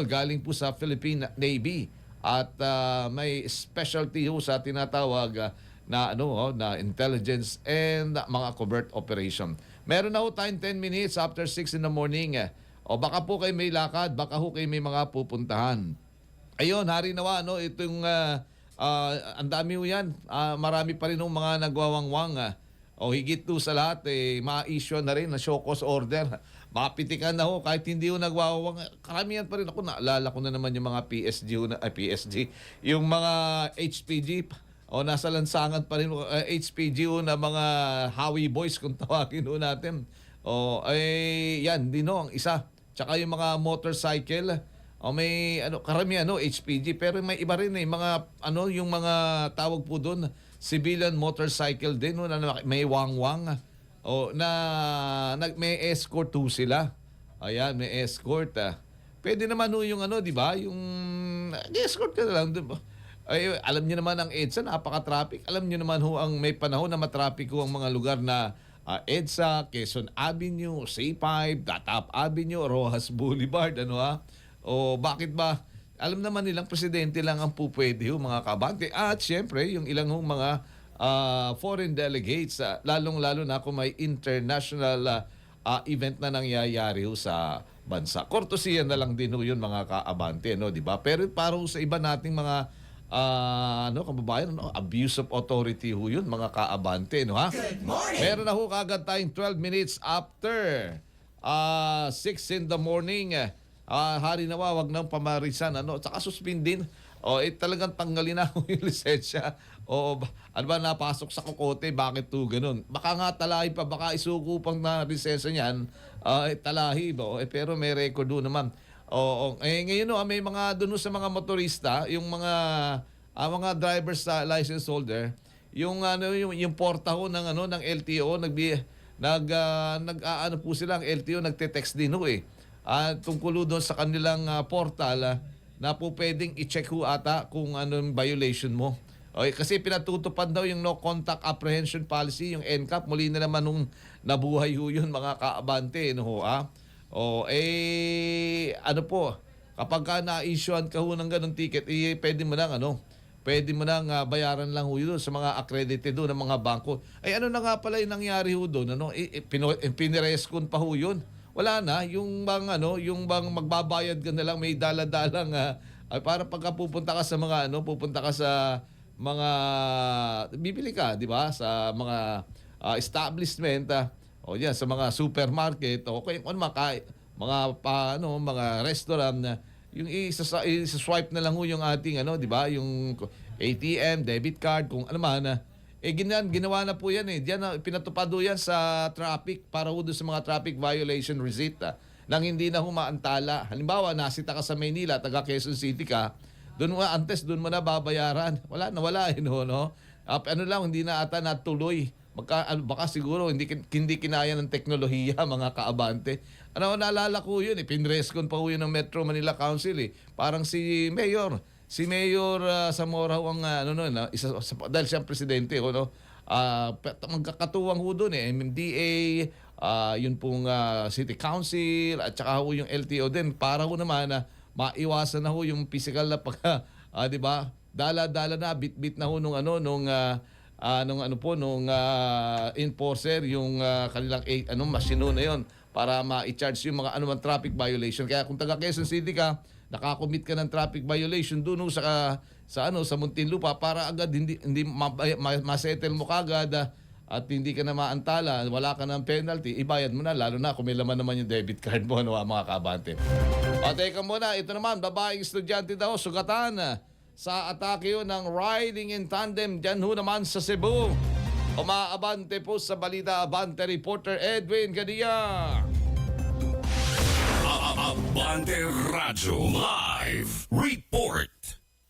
galing po sa Philippine Navy. At may specialty ho sa tinatawag na intelligence and mga covert operation. Meron na ho tayong 10 minutes after 6 in the morning. O baka po kayo may lakad, baka ho kayo may mga pupuntahan. Ayun, hari nawa, ito yung ang dami ho yan. Marami pa rin mga nagwawangwang. O higit to sa lahat, ma-issue na rin na show cause order. Mapitikan na ho kahit hindi ho nagwawang. Karamihan pa rin ako. Naalala ko na naman yung mga PSG, yung mga HPG. O nasa lansangan pa rin HPG na mga Howie Boys kung tawagin ho natin. O yan din ho ang isa. Tsaka yung mga motorcycle. O may karamihan HPG pero may iba rin mga yung mga tawag po doon civilian motorcycle din na may wangwang na may escort ho sila. Ayan, may escort. Pwede naman yung di ba? Yung escort ka na lang, di ba? Ay, alam niyo naman ang EDSA, napaka-traffic. Alam niyo naman ang may panahon na matraffic ang mga lugar na EDSA, Quezon Avenue, C5, Tatap Avenue, Rojas Boulevard, O bakit ba? Alam naman nilang presidente lang ang pupwede mga kabante. At syempre, yung ilang mga foreign delegates, lalong-lalo na kung may international event na nangyayari sa bansa. Kortesiya na lang din yun mga kaabante, di ba? Pero para sa iba nating mga kababayan, abuse of authority yun mga kaabante, ha? Good morning! Meron na kagad tayong 12 minutes after 6 in the morning. Hari nawa, wag nang pamarisan, tsaka suspindin. Talagang tanggalin na yung lisensya. Napasok sa kokote, bakit ganun? Baka nga talahi pa, baka isuko pang na lisensya niyan, talahi ba? Pero may record doon naman. Ngayon may mga doon sa mga motorista, yung mga driver's license holder, yung porta ng LTO, po sila, ang LTO nagte-text din tungkol doon sa kanilang portal na po pwedeng i-check ata kung anong violation mo. Kasi pinatutupad daw yung no contact apprehension policy, yung NCAP, muli na naman nung nabuhay yun mga kaabante. Kapag na-issuean ka ng ganong ticket, pwede mo nang bayaran lang yun sa mga accredited doon ng mga bangko. Ano na nga pala yung nangyari doon? Pinireskon pa yun. Wala na, yung bang magbabayad ka na lang, may dala-dalang para pagka pupunta ka sa mga bibili ka, di ba? Sa mga establishment, sa mga supermarket, mga restaurant, yung isa-swipe na lang yung ating di ba? Yung ATM, debit card, kung ano man, ginawa na po yan Diyan pinatupad yan sa traffic para doon sa mga traffic violation receipt nang hindi na humaantala. Halimbawa, nasita ka sa Maynila, taga Quezon City ka, doon mo na babayaran. Wala hindi na ata natuloy. Baka siguro hindi kinaya ng teknolohiya mga kaabante. Naalala ko yun, pinreskon pa yun ng Metro Manila Council Parang si Mayor Zamora ang dahil siyang presidente magkakatuwang doon MMDA, yun pong City Council at saka yung LTO din para naman maiwasan na yung physical na pagka di ba? Dala-dala na bit-bit na nung enforcer yung kanilang machine na yon para ma-charge yung mga anumang traffic violation. Kaya kung taga Quezon City ka, nakakommit ka ng traffic violation doon sa Muntinlupa para agad hindi ma-settle mo kagad at hindi ka na maantala, wala ka ng penalty, ibayad mo na, lalo na kung may laman naman yung debit card mo mga kabante. Teka muna, ito naman, babaeng estudyante daw sugatan sa atake ng riding in tandem dyan naman sa Cebu. Umaabante po sa balita, Abante reporter Edwin Gadia. Abante Radyo Live Report.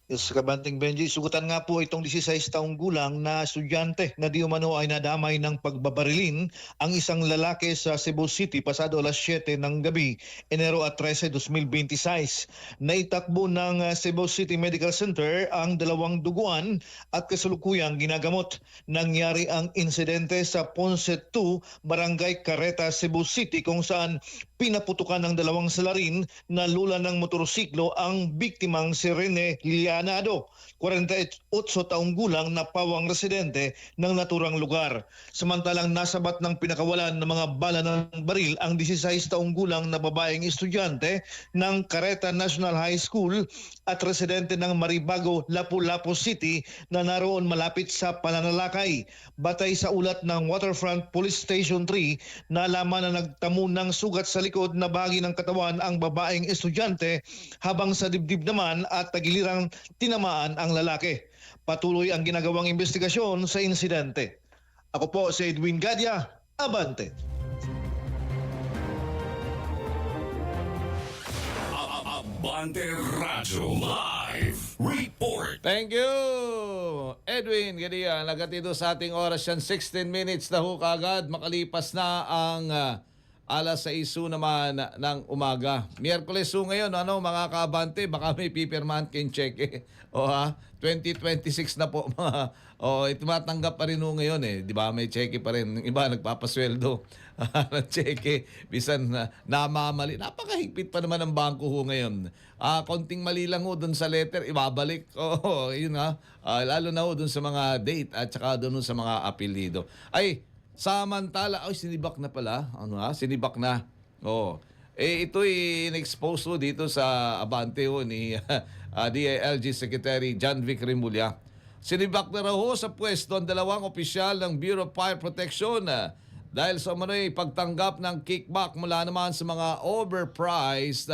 Yes, Kabanting Benji, sugutan nga po itong 16 taong gulang na estudyante na di umano ay nadamay ng pagbabarilin ang isang lalaki sa Cebu City pasado alas 7 ng gabi, Enero 13, 2026. Naitakbo ng Cebu City Medical Center ang dalawang duguan at kasalukuyang ginagamot. Nangyari ang insidente sa Ponce 2, Barangay Carreta, Cebu City kung saan pinaputukan ng dalawang salarin na lula ng motorsiklo ang biktimang si Rene Lianado, 48 taong gulang na pawang residente ng naturang lugar. Samantalang nasabat ng pinakawalan ng mga bala ng baril ang 16 taong gulang na babaeng estudyante ng Carreta National High School at residente ng Maribago, Lapu-Lapu City na naroon malapit sa pananalakay. Batay sa ulat ng Waterfront Police Station 3, nalaman na nagtamo ng sugat sa likod na bahagi ng katawan ang babaeng estudyante habang sa dibdib naman at tagilirang tinamaan ang lalaki. Patuloy ang ginagawang investigasyon sa insidente. Ako po si Edwin Gadia, Abante. Abante Radyo Live Report. Thank you, Edwin Gadia. Nagatito sa ating oras yan, 16 minutes na ho kagad. Makalipas na ang alas 6 naman ng umaga. Miyerkules ho ngayon, ano, mga kaabante, baka may pipirmahan kayong cheque. O ha, 2026 na po mga. O, tumatanggap pa rin ho ngayon eh. Di ba, may cheque pa rin. Yung iba, nagpapasweldo ng cheque. Bisan namamali. Napakahigpit pa naman ang bangko ho ngayon. Konting mali lang ho dun sa letter, ibabalik. Oo, yun ha. Lalo na ho dun sa mga date at saka dun sa mga apelido. Ay, samantala, sinibak na pala. Ano ha? Sinibak na. Oo. Ito'y in-expose ho dito sa Abante ho ni DILG Secretary John Vic Rimulya. Sinibak na raw ho sa pwesto ang dalawang opisyal ng Bureau of Fire Protection dahil sa umano'y pagtanggap ng kickback mula naman sa mga overpriced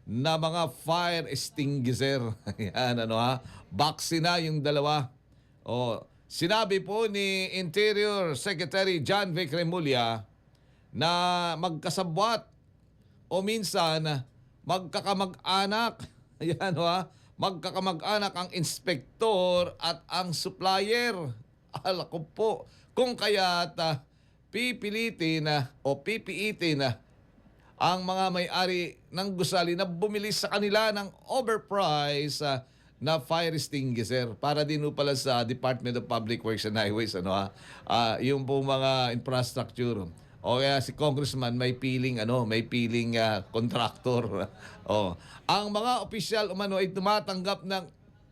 na mga fire extinguisher. Yan, ano ha? Baksi na yung dalawa. Sinabi po ni Interior Secretary John Vic Rimulya na magkasabwat o minsan magkakamag-anak. Ayan ha, magkakamag-anak ang inspektor at ang supplier. Ala ko po, kung kaya't pipilitin o pipiitin ang mga may-ari ng gusali na bumili sa kanila ng overpriced na fire extinguisher para din pala sa Department of Public Works and Highways, ano ha, yung po mga infrastructure. O kaya si Congressman may piling contractor. Ang mga opisyal umano ay tumatanggap ng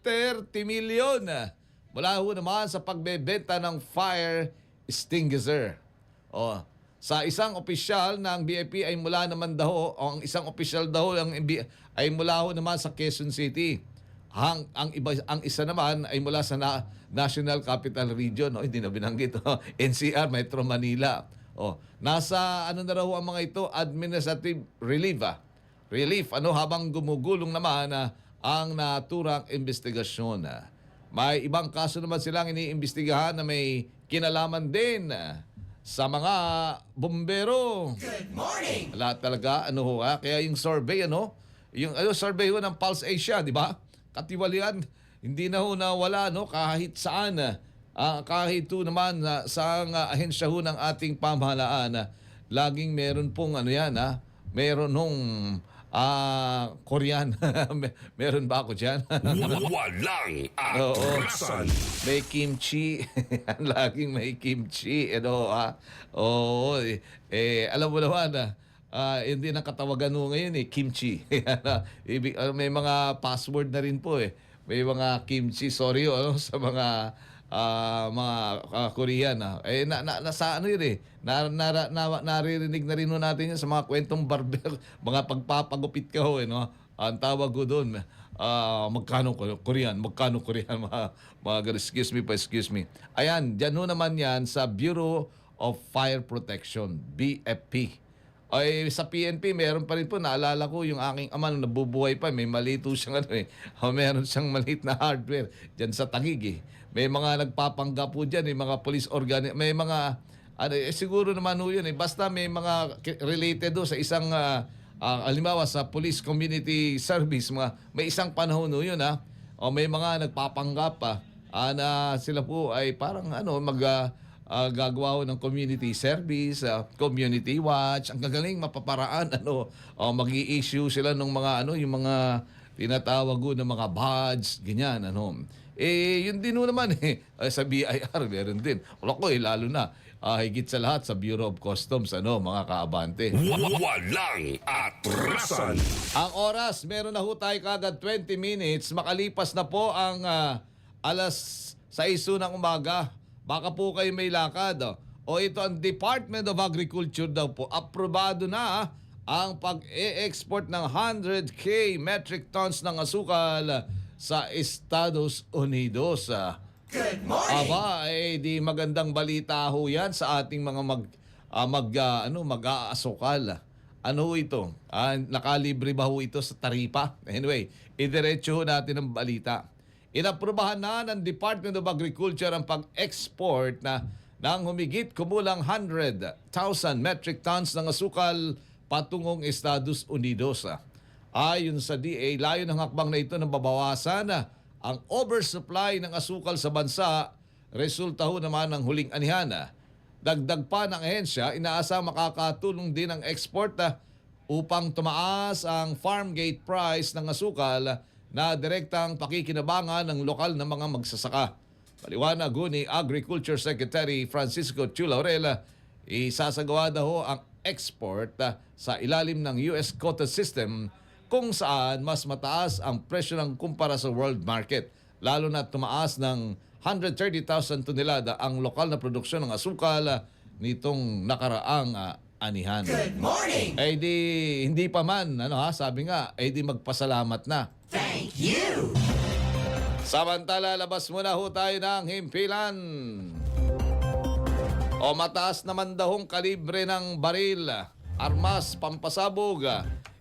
30 million mula ho naman sa pagbebenta ng fire extinguisher. Sa isang opisyal ng BFP ay mula naman daw, ang isang opisyal daw ay mula ho naman sa Quezon City. Ang isa naman ay mula sa National Capital Region, hindi na binanggit, NCR, Metro Manila. Nasa na raw ang mga ito, administrative relief. Habang gumugulong naman ang naturang investigasyon. May ibang kaso naman silang iniimbestigahan na may kinalaman din sa mga bombero. Good morning! Lahat talaga, kaya yung survey, yung survey ng Pulse Asia, di ba? Katiwalian, hindi na ho nawala kahit saan. Kahit naman sa ahensya ho ng ating pamahalaan, laging meron pong meron nung Korean. Meron ba ako dyan? Walang atrasan. May kimchi. Laging may kimchi. Alam mo naman hindi na katawagan mo ngayon kimchi. May mga password na rin po May mga kimchi, sorry sa mga Korean. Nasa yun naririnig na rin natin yun sa mga kwentong barber, mga pagpapagupit ka ang tawag ko doon, magkano Korean, mga excuse me. Ayan, dyan naman yan sa Bureau of Fire Protection, BFP. Ay, sa PNP, meron pa rin po, naalala ko yung aking ama nung nabubuhay pa, may malito siyang meron siyang maliit na hardware dyan sa Taguig eh. May mga nagpapanggap po dyan, mga police may mga, siguro naman ho yun eh, basta may mga related do sa isang, halimbawa sa police community service, may isang panahon ho yun ha, o may mga nagpapanggap pa, na sila po ay parang gagawa ho ng community service, community watch, ang gagaling mapaparaan, mag-i-issue sila ng mga, yung mga tinatawag ho ng mga badge, ganyan, yun din ho naman sa BIR, meron din. Wala ko lalo na, higit sa lahat sa Bureau of Customs, mga kaabante. Walang atrasan. Ang oras, meron na ho tayo kagad 20 minutes, makalipas na po ang alas 6 ng umaga. Baka po kayo may lakad. O ito ang Department of Agriculture daw po. Aprobado na ang pag-e-export ng 100,000 metric tons ng asukal sa Estados Unidos. Good morning! Aba, di magandang balita ho yan sa ating mga mag-aasukal. Ano ho ito? Nakalibre ba ho ito sa taripa? Anyway, idiretso ho natin ang balita. Inaprubahan na ng Department of Agriculture ang pag-export ng humigit kumulang 100,000 metric tons ng asukal patungong Estados Unidos. Ayon sa DA, layo ng hakbang na ito ng babawasan ang oversupply ng asukal sa bansa, resulta ho naman ng huling anihan. Dagdag pa ng ahensya, inaasa makakatulong din ang export upang tumaas ang farm gate price ng asukal na direktang pakikinabangan ng lokal na mga magsasaka. Paliwanag ni Agriculture Secretary Francisco Chu Laurel, isasagawa daw ang export sa ilalim ng US quota system kung saan mas mataas ang presyo ng kumpara sa world market, lalo na tumaas ng 130,000 tonelada ang lokal na produksyon ng asukal nitong nakaraang anihan. Good morning! Hindi pa man, sabi nga, di magpasalamat na. Thank you! Samantala, labas muna ho tayo ng himpilan. O mataas naman dahong kalibre ng baril, armas, pampasabog,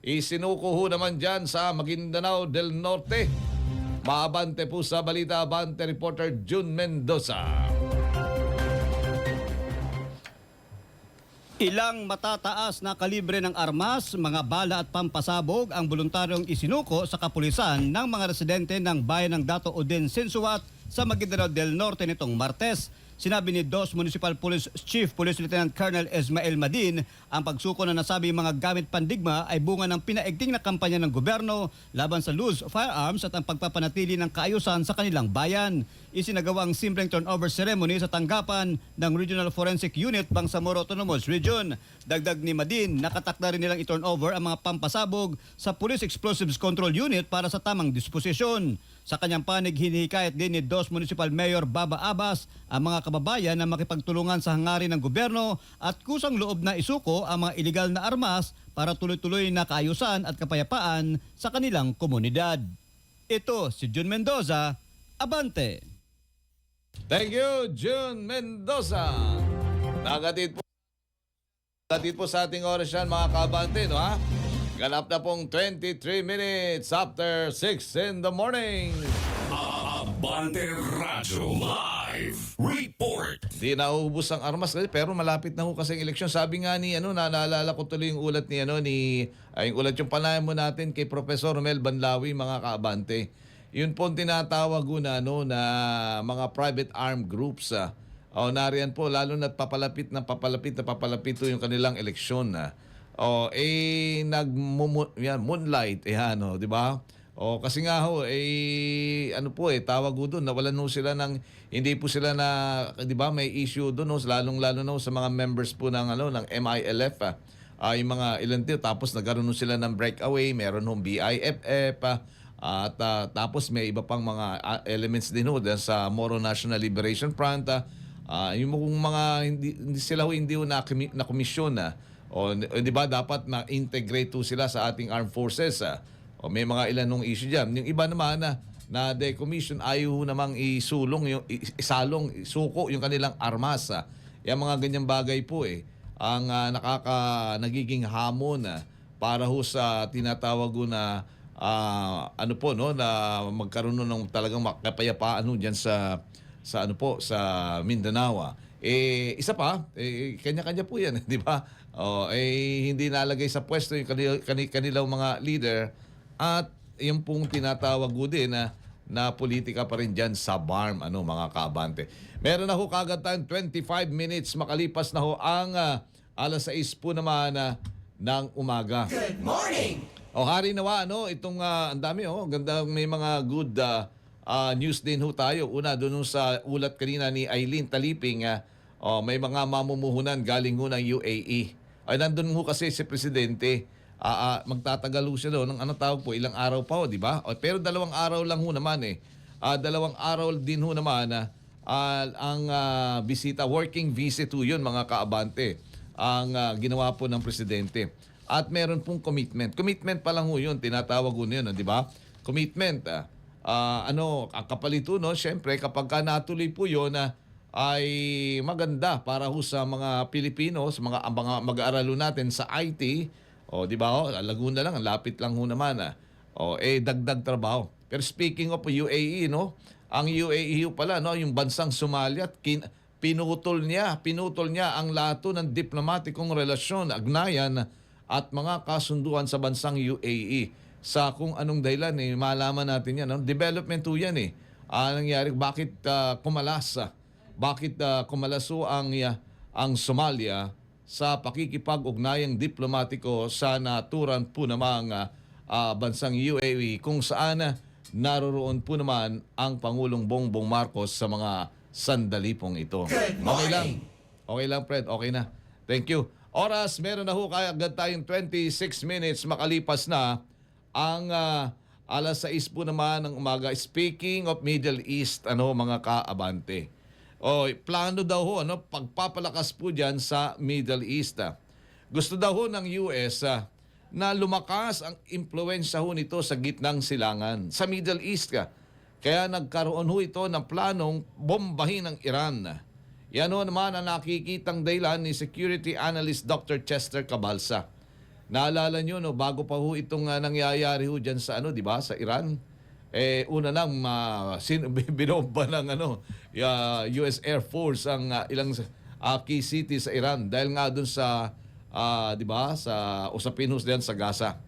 isinuko ho naman dyan sa Maguindanao del Norte. Maabante po sa balita, abante reporter June Mendoza. Ilang matataas na kalibre ng armas, mga bala at pampasabog ang voluntaryong isinuko sa kapulisan ng mga residente ng bayan ng Dato Odin Sensuat sa Maguindanao del Norte nitong Martes. Sinabi ni DOS Municipal Police Chief Police Lieutenant Colonel Ismael Madin, ang pagsuko na nasabing mga gamit pandigma ay bunga ng pinaigting na kampanya ng gobyerno laban sa loose firearms at ang pagpapanatili ng kaayusan sa kanilang bayan. Isinagawa ang simpleng turnover ceremony sa tanggapan ng Regional Forensic Unit Bangsamoro Autonomous Region. Dagdag ni Madin, nakatakda rin nilang i-turnover ang mga pampasabog sa Police Explosives Control Unit para sa tamang disposisyon. Sa kanyang panig, hinihikayat din ni DOS Municipal Mayor Baba Abbas ang mga kababayan na makipagtulungan sa hangarin ng gobyerno at kusang loob na isuko ang mga iligal na armas para tuloy-tuloy na kaayusan at kapayapaan sa kanilang komunidad. Ito si June Mendoza, Abante. Thank you, June Mendoza. Nagatid po sa ating oras yan, mga kabante, ha? Ganap na pong 23 minutes after 6 in the morning. Abante Radyo Live Report. Di nauubos ang armas kasi pero malapit na ho kasi ang eleksyon. Sabi nga ni naalala ko tuloy yung ulat ni yung ulat yung panayan mo natin kay Professor Romel Banlawi, mga kaabante. Yun po ang tinatawag na mga private armed groups. Nariyan po lalo na papalapit to yung kanilang eleksyon. Moonlight, di ba? Kasi nga ho, tawag ho doon, nawalan ho sila ng, hindi po sila na, di ba, may issue doon, lalong-lalo na sa mga members po ng MILF, yung mga ilan tapos nagkaroon ho sila ng breakaway, meron ho BIFF, at tapos may iba pang mga elements din ho sa Moro National Liberation Front, yung mga hindi sila hindi ho na komisyon di ba dapat ma-integrate ho sila sa ating armed forces. May mga ilan nung issue diyan. Yung iba naman na decommission ayaw namang isuko yung kanilang armas. Yung mga ganyang bagay po ang nagiging hamon para ho sa tinatawag ho na ano po no na magkaroon ng talagang kapayapaan ho diyan sa sa Mindanao. Isa pa, kanya-kanya po 'yan, di ba? Hindi nalagay sa pwesto yung kanilang mga leader at yung pong tinatawag ho din na politika pa rin diyan sa BARM, mga kaabante. Meron na ho kagad tayong 25 minutes makalipas na ho ang alas 6 po naman ng umaga. Good morning! Hari nawa, itong ang dami, ganda, may mga good news din ho tayo. Una, doon sa ulat kanina ni Eileen Taliping, may mga mamumuhunan galing ho ng UAE. Ay, nandun ho kasi si Presidente, magtatagal ho siya doon ng ilang araw pa ho, di ba? Pero 2 araw lang ho naman 2 araw din ho naman ang bisita, working visit ho yun, mga kaabante, ang ginawa po ng Presidente. At meron pong commitment. Commitment pa lang ho yun, tinatawag ho yun, di ba? Commitment. Ang kapalito, syempre, kapag natuloy po yun, ay maganda para ho sa mga Pilipino, sa mga mag-aaralo natin sa IT, di ba? Laguna lang, lapit lang ho naman. Dagdag trabaho. Pero speaking of UAE, ang UAE pala, yung bansang Somalia, pinutol niya ang lato ng diplomatikong relasyon, agnayan, at mga kasunduan sa bansang UAE. Sa kung anong dahilan, malaman natin yan. Development po yan nangyari, bakit kumalas ang Somalia sa pakikipag-ugnayang diplomatiko sa naturan po namang bansang UAE, kung saan naroroon po naman ang Pangulong Bongbong Marcos sa mga sandali pong ito. Okay lang. Okay lang, Fred. Okay na. Thank you. Oras, meron na ho agad tayong 26 minutes makalipas na ang alas 6 po naman ng umaga. Speaking of Middle East, mga kaabante. Plano daw ho, pagpapalakas po dyan sa Middle East. Gusto daw ho ng US na lumakas ang impluensya ho nito sa gitnang silangan, sa Middle East. Kaya nagkaroon ho ito ng planong bombahin ng Iran. Yan ho naman ang nakikitang dahilan ni Security Analyst Dr. Chester Cabalsa. Naalala nyo, bago pa ho itong nangyayari ho dyan sa, di ba, sa Iran, una lang, binomba ng US Air Force ang ilang key cities sa Iran dahil nga dun sa, di ba, sa usapin ho diyan sa Gaza.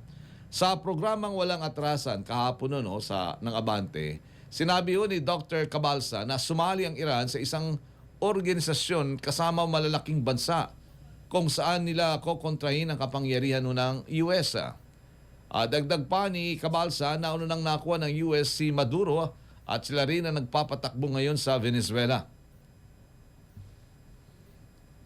Sa programang Walang Atrasan, kahapon ng Abante, sinabi ho ni Dr. Cabalsa na sumali ang Iran sa isang organisasyon kasama malalaking bansa kung saan nila kokontrahin ang kapangyarihan ng US. Dagdag pa ni Cabalsa na nang nakuha ng US si Maduro at sila rin ang nagpapatakbo ngayon sa Venezuela.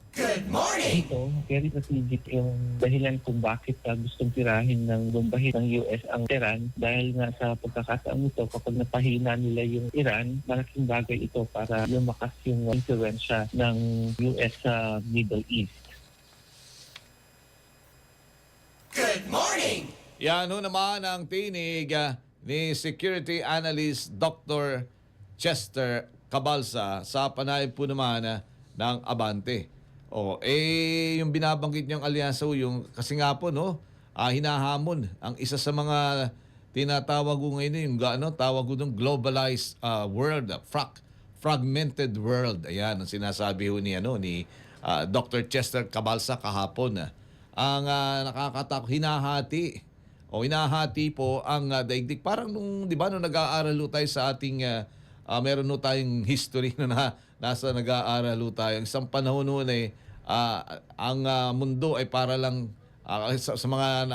Good morning! Ito, very strategic yung dahilan kung bakit gustong tirahin ng bombahin ng US ang Iran dahil nga sa pagkakataon ito, kapag napahina nila yung Iran, malaking bagay ito para lumakas yung influensya ng US sa Middle East. Good morning! Yan naman ang tinig ni Security Analyst Dr. Chester Cabalsa sa panayam po naman ng Abante. Yung binabanggit niyang alyansa yung kasi nga po hinahamon ang isa sa mga tinatawag ko ngayon yung tawag ko ng globalized world, fragmented world. Ayan ang sinasabi ho ni Dr. Chester Cabalsa kahapon. Ang nakakatakot, hinahati po ang daigdig. Parang nung, di ba, nung nag-aaral tayo sa ating, meron tayong history na nasa nag-aaral tayo. Isang panahon noon ang mundo ay para lang sa mga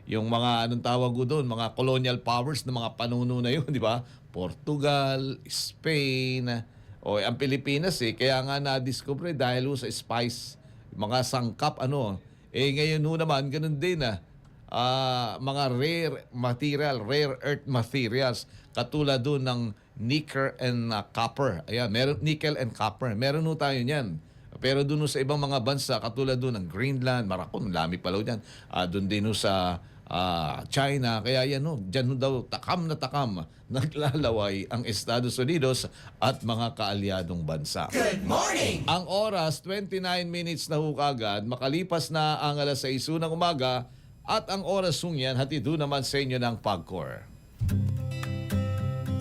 yung mga anong tawag ko doon, mga colonial powers ng mga panuno na yun, di ba? Portugal, Spain, ang Pilipinas kaya nga na-discover dahil sa spice, mga sangkap ngayon naman ganun din mga rare earth materials katulad doon ng nickel and copper. Ayan, nickel and copper. Meron tayo niyan. Pero doon sa ibang mga bansa katulad doon ng Greenland, Maracon, lami pala diyan. Doon din sa China. Kaya yan dyan daw takam na takam naglalaway ang Estados Unidos at mga kaalyadong bansa. Good morning! Ang oras, 29 minutes na kagad, makalipas na ang alas 6 ng umaga at ang oras yan, hatido naman sa inyo ng PAGCOR.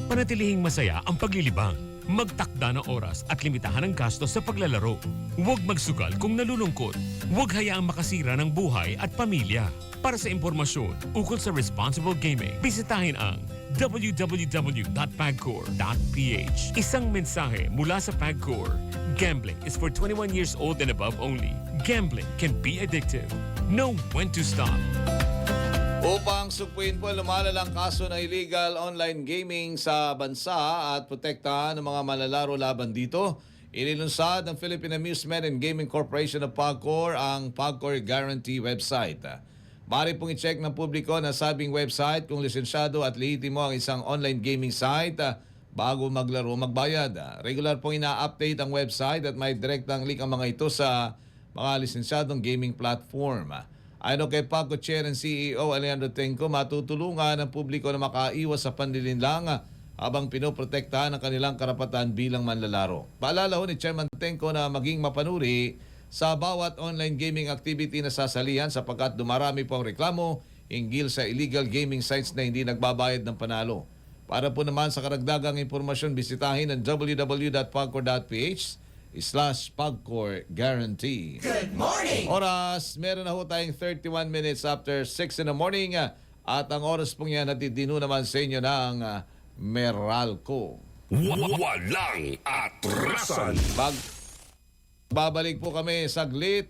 Panatilihing masaya ang paglilibang. Magtakda ng oras at limitahan ang gastos sa paglalaro. Huwag magsugal kung nalulungkot. Huwag hayaang makasira ng buhay at pamilya. Para sa impormasyon ukol sa responsible gaming, bisitahin ang www.pagcor.ph. Isang mensahe mula sa PAGCOR. Gambling is for 21 years old and above only. Gambling can be addictive. Know when to stop. Upang sugpuin po lumalalang kaso ng illegal online gaming sa bansa at protektahan ng mga manlalaro laban dito, inilunsad ng Philippine Amusement and Gaming Corporation of PAGCOR ang PAGCOR Guarantee website. Maaari pong i-check ng publiko na sabing website kung lisensyado at lehitimo ang isang online gaming site bago maglaro magbayad. Regular pong ina-update ang website at may direktang link ang mga ito sa mga lisensyadong gaming platform. Ayon kay PAGCOR Chair and CEO Alejandro Tenco, matutulungan ang publiko na makaiwas sa panlilinlang habang pinoprotektahan ang kanilang karapatan bilang manlalaro. Paalala ni Chairman Tenco na maging mapanuri sa bawat online gaming activity na sasalihan sapagkat dumarami po ang reklamo hinggil sa illegal gaming sites na hindi nagbabayad ng panalo. Para po naman sa karagdagang impormasyon, bisitahin ang www.pagcor.ph/PAGCOR Guarantee. Good morning! Oras, meron na ho tayong 31 minutes after 6 in the morning at ang oras pong yan natitino naman sa inyo ng Meralco. Walang atrasan. Babalik po kami saglit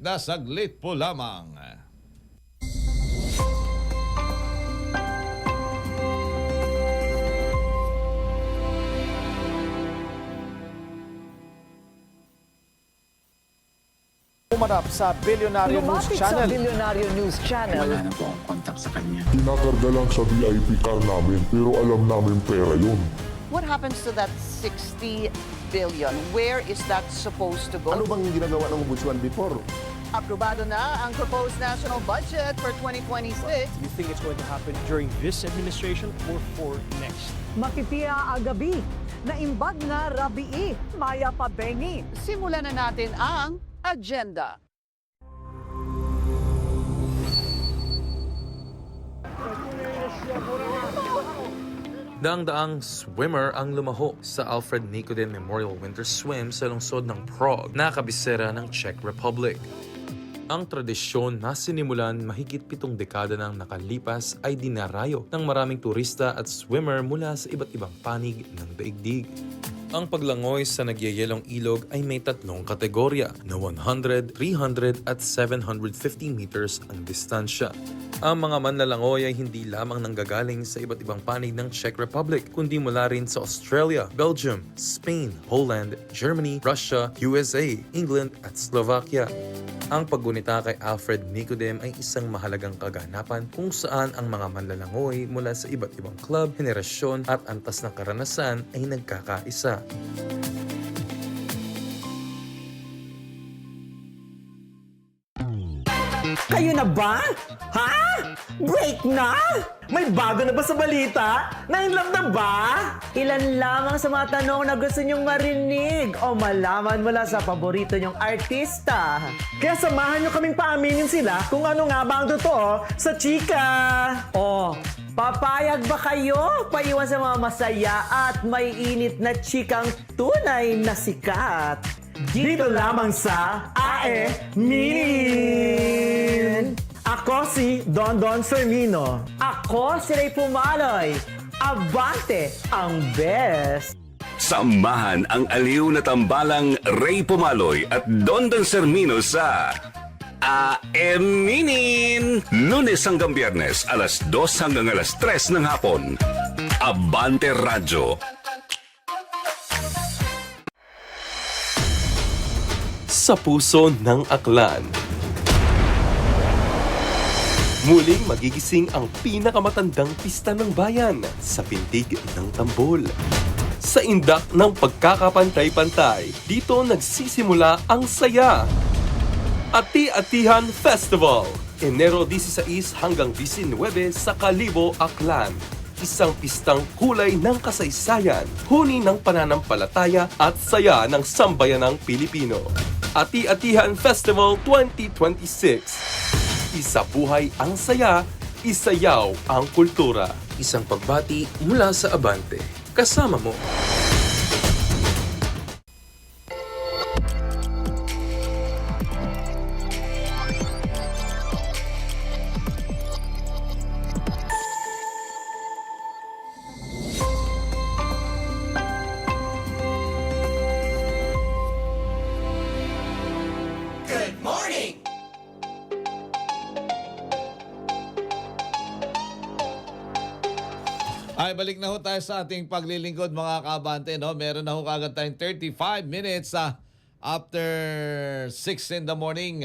po lamang. Umarap sa Billionaire News Channel. Billionaire News Channel. Wala na po ang contact sa kanya. Pinakarga lang sa VIP car namin, pero alam namin pera yun. What happens to that 60 billion? Where is that supposed to go? Ano bang ginagawa ng Ombudsman before? Aprobado na ang proposed national budget for 2026. You think it's going to happen during this administration or for next? Makipia agabi, naimbag na rabii, maya pabengi. Simulan na natin ang agenda. Daang-daang swimmer ang lumaho sa Alfred Nicodem Memorial Winter Swim sa lungsod ng Prague na kabisera ng Czech Republic. Ang tradisyon na sinimulan mahigit 7 dekada nang nakalipas ay dinarayo ng maraming turista at swimmer mula sa iba't ibang panig ng daigdig. Ang paglangoy sa nagyayelong ilog ay may 3 kategorya na 100, 300 at 750 meters ang distansya. Ang mga manlalangoy ay hindi lamang nanggagaling sa iba't ibang panig ng Czech Republic, kundi mula rin sa Australia, Belgium, Spain, Holland, Germany, Russia, USA, England at Slovakia. Ang paggunita kay Alfred Nicodem ay isang mahalagang kaganapan kung saan ang mga manlalangoy mula sa iba't ibang club, henerasyon at antas ng karanasan ay nagkakaisa. Kayo na ba? Ha? Break na? May bago na ba sa balita? Na-inlove na ba? Ilan lamang sa mga tanong na gusto nyong marinig o malaman mula sa paborito nyong artista. Kaya samahan nyo kaming paaminin sila kung ano nga ba ang totoo sa chika. O, papayag ba kayo? Paiwan sa mga masaya at may init na chikang tunay na sikat. Dito lamang sa AE Minin! Ako si Don Fermino. Ako si Ray Pumaloy. Abante ang best! Samahan ang aliw na tambalang Ray Pumaloy at Dondon Sermino sa Aeminin! Lunes hanggang Biyernes, alas 2 hanggang alas 3 ng hapon. Abante Radyo. Sa puso ng aklan. Muling magigising ang pinakamatandang pista ng bayan sa pintig ng tambol. Sa indak ng pagkakapantay-pantay, dito nagsisimula ang saya. Ati-Atihan Festival, Enero 16 hanggang 19 sa Kalibo, Aklan. Isang pistang kulay ng kasaysayan, huni ng pananampalataya at saya ng sambayanang Pilipino. Ati-Atihan Festival 2026. Isa buhay ang saya, isayaw ang kultura. Isang pagbati mula sa Abante. Kasama mo. Good morning! Ay, balik na ho tayo sa ating paglilingkod mga kaabante. No? Meron na ho kagad tayong 35 minutes after 6 in the morning.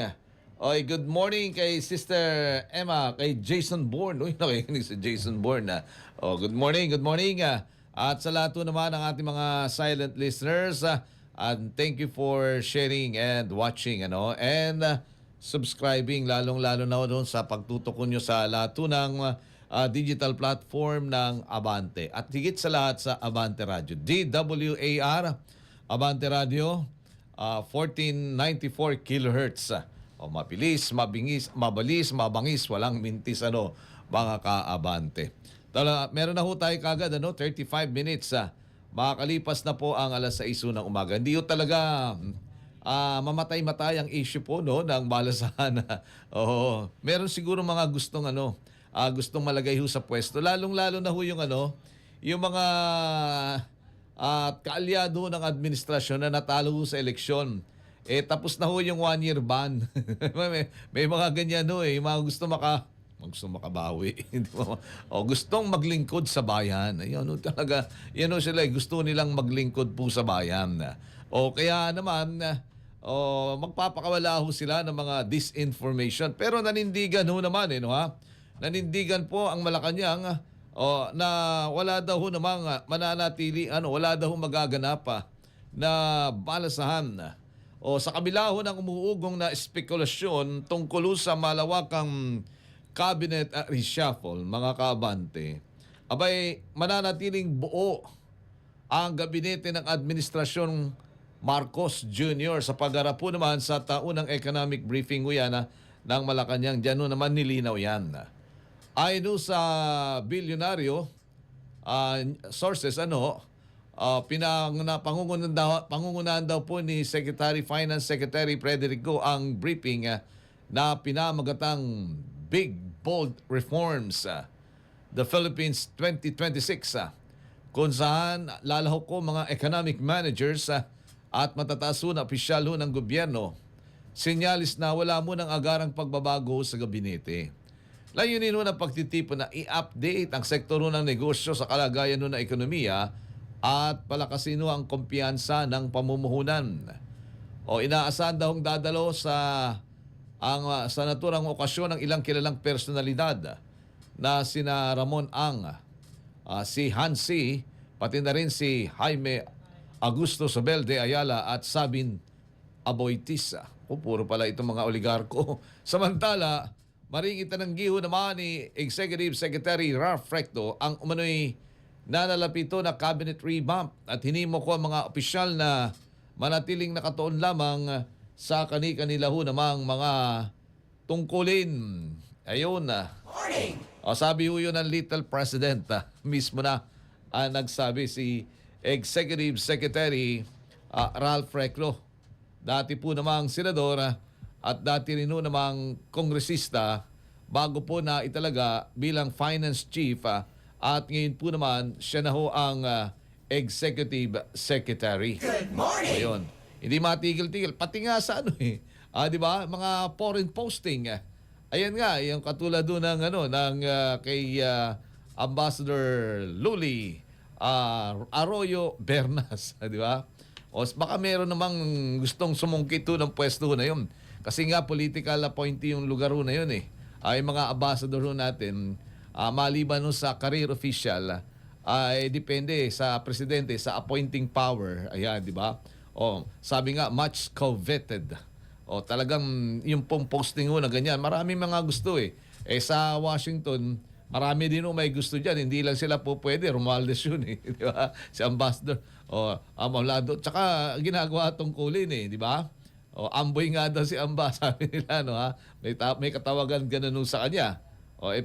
Oy, good morning kay Sister Emma, kay Jason Bourne. Uy, nakikinig si Jason Bourne. Good morning, good morning. At sa lahat po naman ng ating mga silent listeners, and thank you for sharing and watching and subscribing, lalong-lalo na ho doon sa pagtutok nyo sa lahat po ng digital platform ng Abante. At higit sa lahat sa Abante Radio. DWAR, Abante Radio, 1494 kHz. Mabilis, mabalis, mabangis, walang mintis mga ka-Abante. Meron na ho tayo kagad 35 minutes. Makakalipas na po ang alas 6 ng umaga. Hindi ho talaga mamatay-matay ang issue po ng balasahan. Meron siguro mga gustong gustong malagay ho sa pwesto. Lalong-lalo na ho yung mga kaalyado ng administrasyon na natalo ho sa eleksyon. Tapos na ho yung 1-year ban. may mga ganyan yung mga gusto makabawi. Gustong maglingkod sa bayan. Ayun talaga, sila gusto nilang maglingkod po sa bayan. Kaya naman magpapakawala ho sila ng mga disinformation. Pero nanindigan ho naman nanindigan po ang Malacanang na wala daw ho namang mananatili, wala daw ho magaganap na balasahan. Sa kabila ho ng umuugong na espekulasyon tungkol sa malawakang cabinet reshuffle, mga kaabante, abay mananatiling buo ang gabinete ng administrasyon Marcos Jr. sa pagharap po naman sa taunang economic briefing ng Malacanang. Diyan naman nilinaw yan. Ayon sa bilyonaryo sources, pangungunahan daw po ni Finance Secretary Frederick Go ang briefing na pinamagatang Big Bold Reforms, the Philippines 2026, kung saan lalahok ko mga economic managers at matataas na opisyal ng gobyerno. Sinyalis na wala mo ng agarang pagbabago sa gabinete. Layunin ng pagtitipon na i-update ang sektor ng negosyo sa kalagayan ng ekonomiya at palakasin ang kumpiyansa ng pamumuhunan. Inaasahan daw dadalo sa naturang okasyon ng ilang kilalang personalidad na sina Ramon Ang, si Hansi, pati na rin si Jaime Augusto Sobel de Ayala at Sabin Aboitisa. Puro pala itong mga oligarko. Samantala, maring itananggiho naman ni Executive Secretary Ralph Recto ang umano'y nanalapito na cabinet revamp at hinimo ko ang mga opisyal na manatiling nakatuon lamang sa kani-kanila ho namang mga tungkulin. Ayun sabi ho yun ng Little President. Mismo na nagsabi si Executive Secretary Ralph Recto. Dati po namang senador at dati rin ho namang kongresista bago po na italaga bilang finance chief at ngayon po naman siya na ho ang executive secretary. Good morning! Ayun. Hindi matigil-tigil. Pati nga sa di ba? Mga foreign posting. Ayan nga, yung katulad doon ng kay Ambassador Luli Arroyo Bernas, di ba? Baka meron namang gustong sumungkit ng pwesto na yun. Kasi nga political appointee yung lugar na yun ay mga ambassador natin, maliban sa career official, ay depende sa presidente sa appointing power. Ayan, di ba? Sabi nga, much coveted O talagang yung pong posting ho na ganyan, marami mga gusto eh. Sa Washington, marami din may gusto dyan. Hindi lang sila po pwede. Romualdez yun eh. Di ba? Si Ambassador. Amolado. Tsaka ginagawa tungkulin eh. Di ba? Amboy nga daw si Amba. Sabi nila, no ha? May katawagan ganun sa kanya.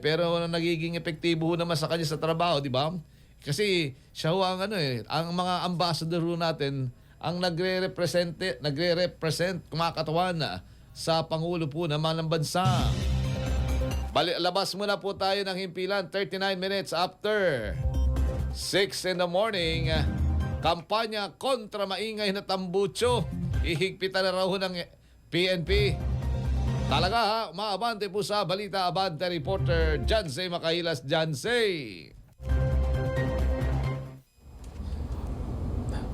Pero nagiging epektibo naman sa kanya sa trabaho, di ba? Kasi siya ho ang ang mga ambassador ho natin, ang nagre-represent, kumakatawan sa Pangulo po naman ng bansa. Labas muna po tayo ng himpilan, 39 minutes after 6 in the morning. Kampanya kontra maingay na tambucho. Ihigpitan na raw ng PNP. Talaga ha, maabante po sa Balita Abante reporter Jansay Makahilas. Jansay!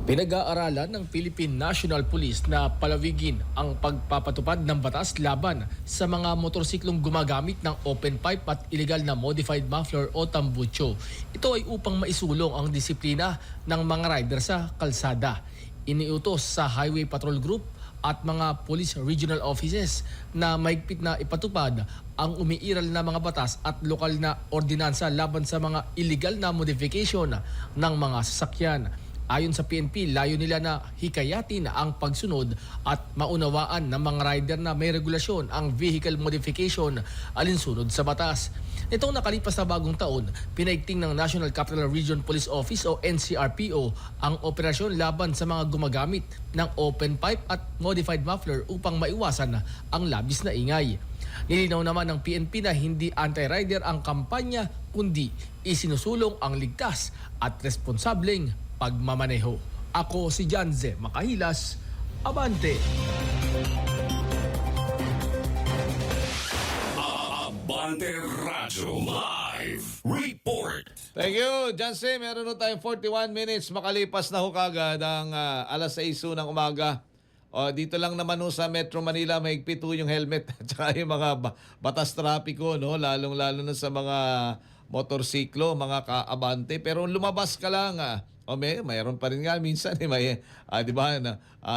Pinag-aaralan ng Philippine National Police na palawigin ang pagpapatupad ng batas laban sa mga motorsiklong gumagamit ng open pipe at illegal na modified muffler o tambucho. Ito ay upang maisulong ang disiplina ng mga rider sa kalsada. Iniutos sa Highway Patrol Group at mga police regional offices na mahigpit na ipatupad ang umiiral na mga batas at lokal na ordinansa laban sa mga illegal na modification ng mga sasakyan. Ayon sa PNP, layo nila na hikayatin ang pagsunod at maunawaan ng mga rider na may regulasyon ang vehicle modification alinsunod sa batas. Nitong nakalipas na bagong taon, pinaigting ng National Capital Region Police Office o NCRPO ang operasyon laban sa mga gumagamit ng open pipe at modified muffler upang maiwasan ang labis na ingay. Nilinaw naman ng PNP na hindi anti-rider ang kampanya kundi isinusulong ang ligtas at responsableng pagmamaneho. Ako si Janze Makahilas, Abante! Abante Radyo Live Report. Thank you, Janse. Meron na tayong 41 minutes makalipas na ho kagad ang alas 6 ng umaga. Dito lang naman ho sa Metro Manila, mahigpit ho yung helmet at saka yung mga batas trapiko, no? Lalong-lalo na sa mga motorsiklo, mga kaabante. Pero lumabas ka lang, mayroon pa rin nga minsan di ba,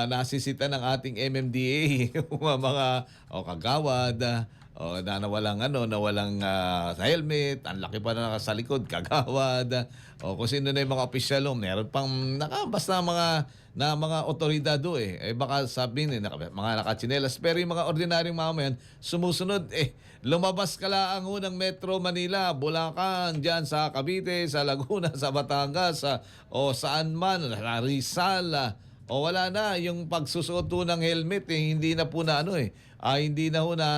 nasisita ng ating MMDA yung mga kagawad, na nawalang helmet, ang laki pa na sa likod, kagawad, kung sino na yung mga opisyal, meron pang basta mga otoridad baka sabihin mga nakatsinelas, pero yung mga ordinaryong mamamayan sumusunod lumabas ka lang ng Metro Manila, Bulacan, dyan sa Cavite, sa Laguna, sa Batangas, o saan man, Rizal, wala na yung pagsusuot ng helmet, hindi na po na hindi na ho na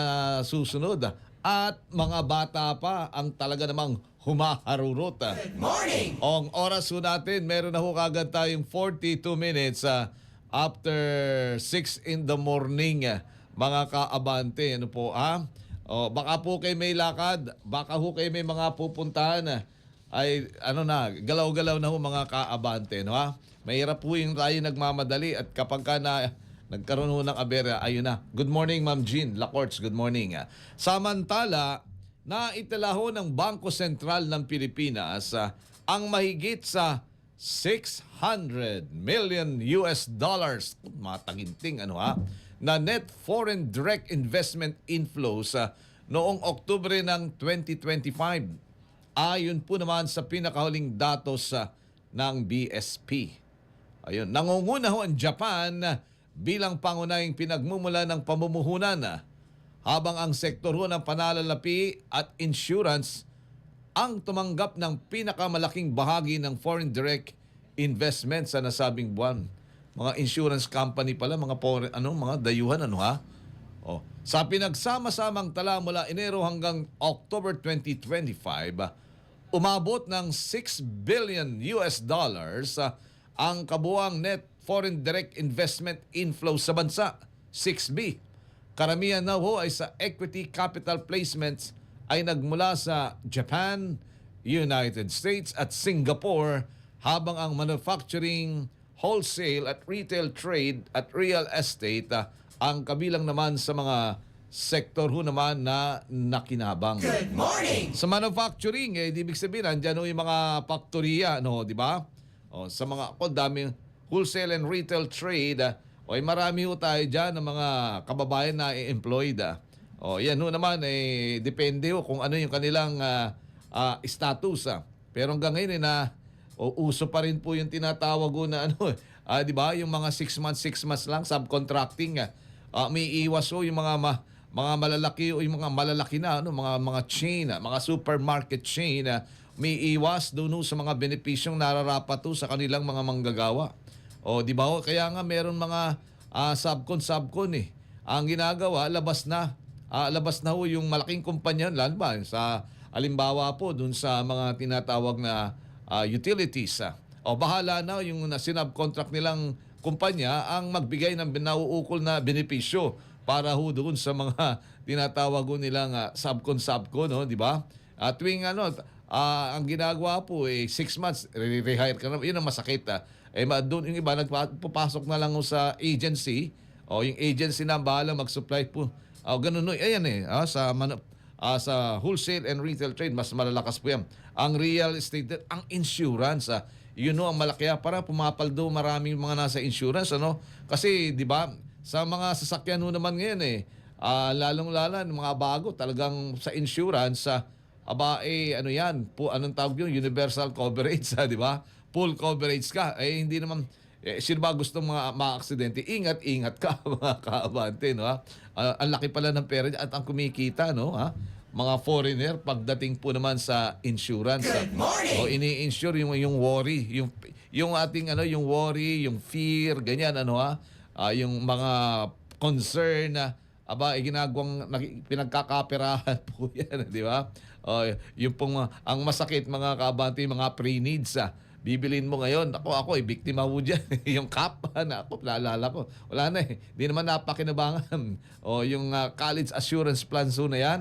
susunod. At mga bata pa ang talaga namang humaharurot. Good morning! Ang oras ho natin, meron na ho kagad tayong 42 minutes after 6 in the morning, mga kaabante. Ano po, baka po kayo may lakad, baka ho kayo may mga pupuntahan, galaw-galaw na ho mga kaabante. No, mahirap po yung tayo nagmamadali at kapag ka nagkaroon ho ng abera, ayun na. Good morning, Ma'am Jean Lacorts. Good morning. Samantala, naitala ho ng Bangko Sentral ng Pilipinas ang mahigit sa $600 million mataginting na net foreign direct investment inflows noong Oktubre ng 2025. Ayon po naman sa pinakahuling datos ng BSP. Ayun, nangunguna ho ang Japan bilang pangunahing pinagmumula ng pamumuhunan, habang ang sektor ho ng pananalapi at insurance ang tumanggap ng pinakamalaking bahagi ng foreign direct investment sa nasabing buwan. Mga insurance company pala, mga mga dayuhan sa pinagsama-samang tala mula Enero hanggang October 2025, umabot ng $6 billion ang kabuang net foreign direct investment inflow sa bansa, 6B. Karamihan na ho ay sa equity capital placements ay nagmula sa Japan, United States at Singapore, habang ang manufacturing, wholesale at retail trade at real estate ang kabilang naman sa mga sektor ho naman na nakinabang. Good morning! Sa manufacturing, ibig sabihin, andyan ho yung mga faktoriya, di ba? Sa mga daming wholesale and retail trade, O marami ho tayo dyan ng mga kababayan na employed. Yan ho naman, depende ho kung ano yung kanilang status. Pero hanggang ngayon uso pa rin po yung tinatawag ho na di ba? Yung mga 6 months lang, subcontracting. May iwas ho yung mga malalaki o yung mga malalaki na mga chain, mga supermarket chain, may iwas doon sa mga benepisyong nararapat sa kanilang mga manggagawa. Di ba? Kaya nga meron mga subcon Ang ginagawa, labas na ho yung malaking kumpanya, lalo ba sa alimbawa po doon sa mga tinatawag na utilities. Bahala na yung sinubcontract nilang kumpanya ang magbigay ng nauukol na benepisyo para ho doon sa mga tinatawag nilang subcon, di ba? Tuwing ang ginagawa po 6 months, re-rehire ka na, yun ang masakit. Doon yung iba, nagpapasok na lang sa agency, yung agency na bahala mag-supply po. Ganun no. Ayan sa wholesale and retail trade, mas malalakas po yan. Ang real estate, ang insurance, yun ang malaki. Para pumapaldo maraming mga nasa insurance. Kasi, di ba, sa mga sasakyan naman ngayon lalong-lala, mga bago, talagang sa insurance, anong tawag yun? Universal coverage, di ba? Full coverage ka. Hindi naman, sino ba gusto mga aksidente? Ingat-ingat ka, mga kaabante, no? Ang laki pala ng pera at ang kumikita, no? Mga foreigner, pagdating po naman sa insurance. Good morning! Ini-insure yung worry, yung ating, yung worry, yung fear, ganyan, yung mga concern na ginagawang pinagkakaperahan po yan, di ba? Yung pong ang masakit mga kabante, mga pre-needs, bibilin mo ngayon, ako biktima mo dyan. Yung cap, naalala ko, wala na di naman napakinabangan. Yung college assurance plans na yan,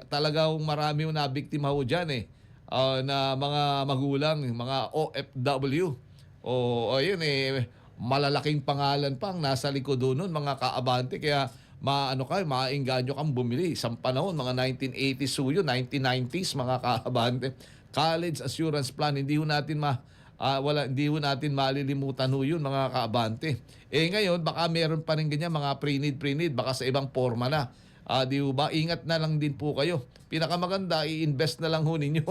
talagang marami yung nabiktima ho dyan na mga magulang, mga OFW. Yun malalaking pangalan pang nasa likod doon mga kaabante, kaya maingganyo kang bumili. Isang panahon, mga 1980s yun, 1990s, mga kaabante. College assurance plan, hindi ho natin malilimutan ho yun, mga kaabante. Ngayon, baka meron pa rin ganyan, mga pre-need, baka sa ibang forma na. Di ba? Ingat na lang din po kayo. Pinakamaganda, i-invest na lang ho ninyo.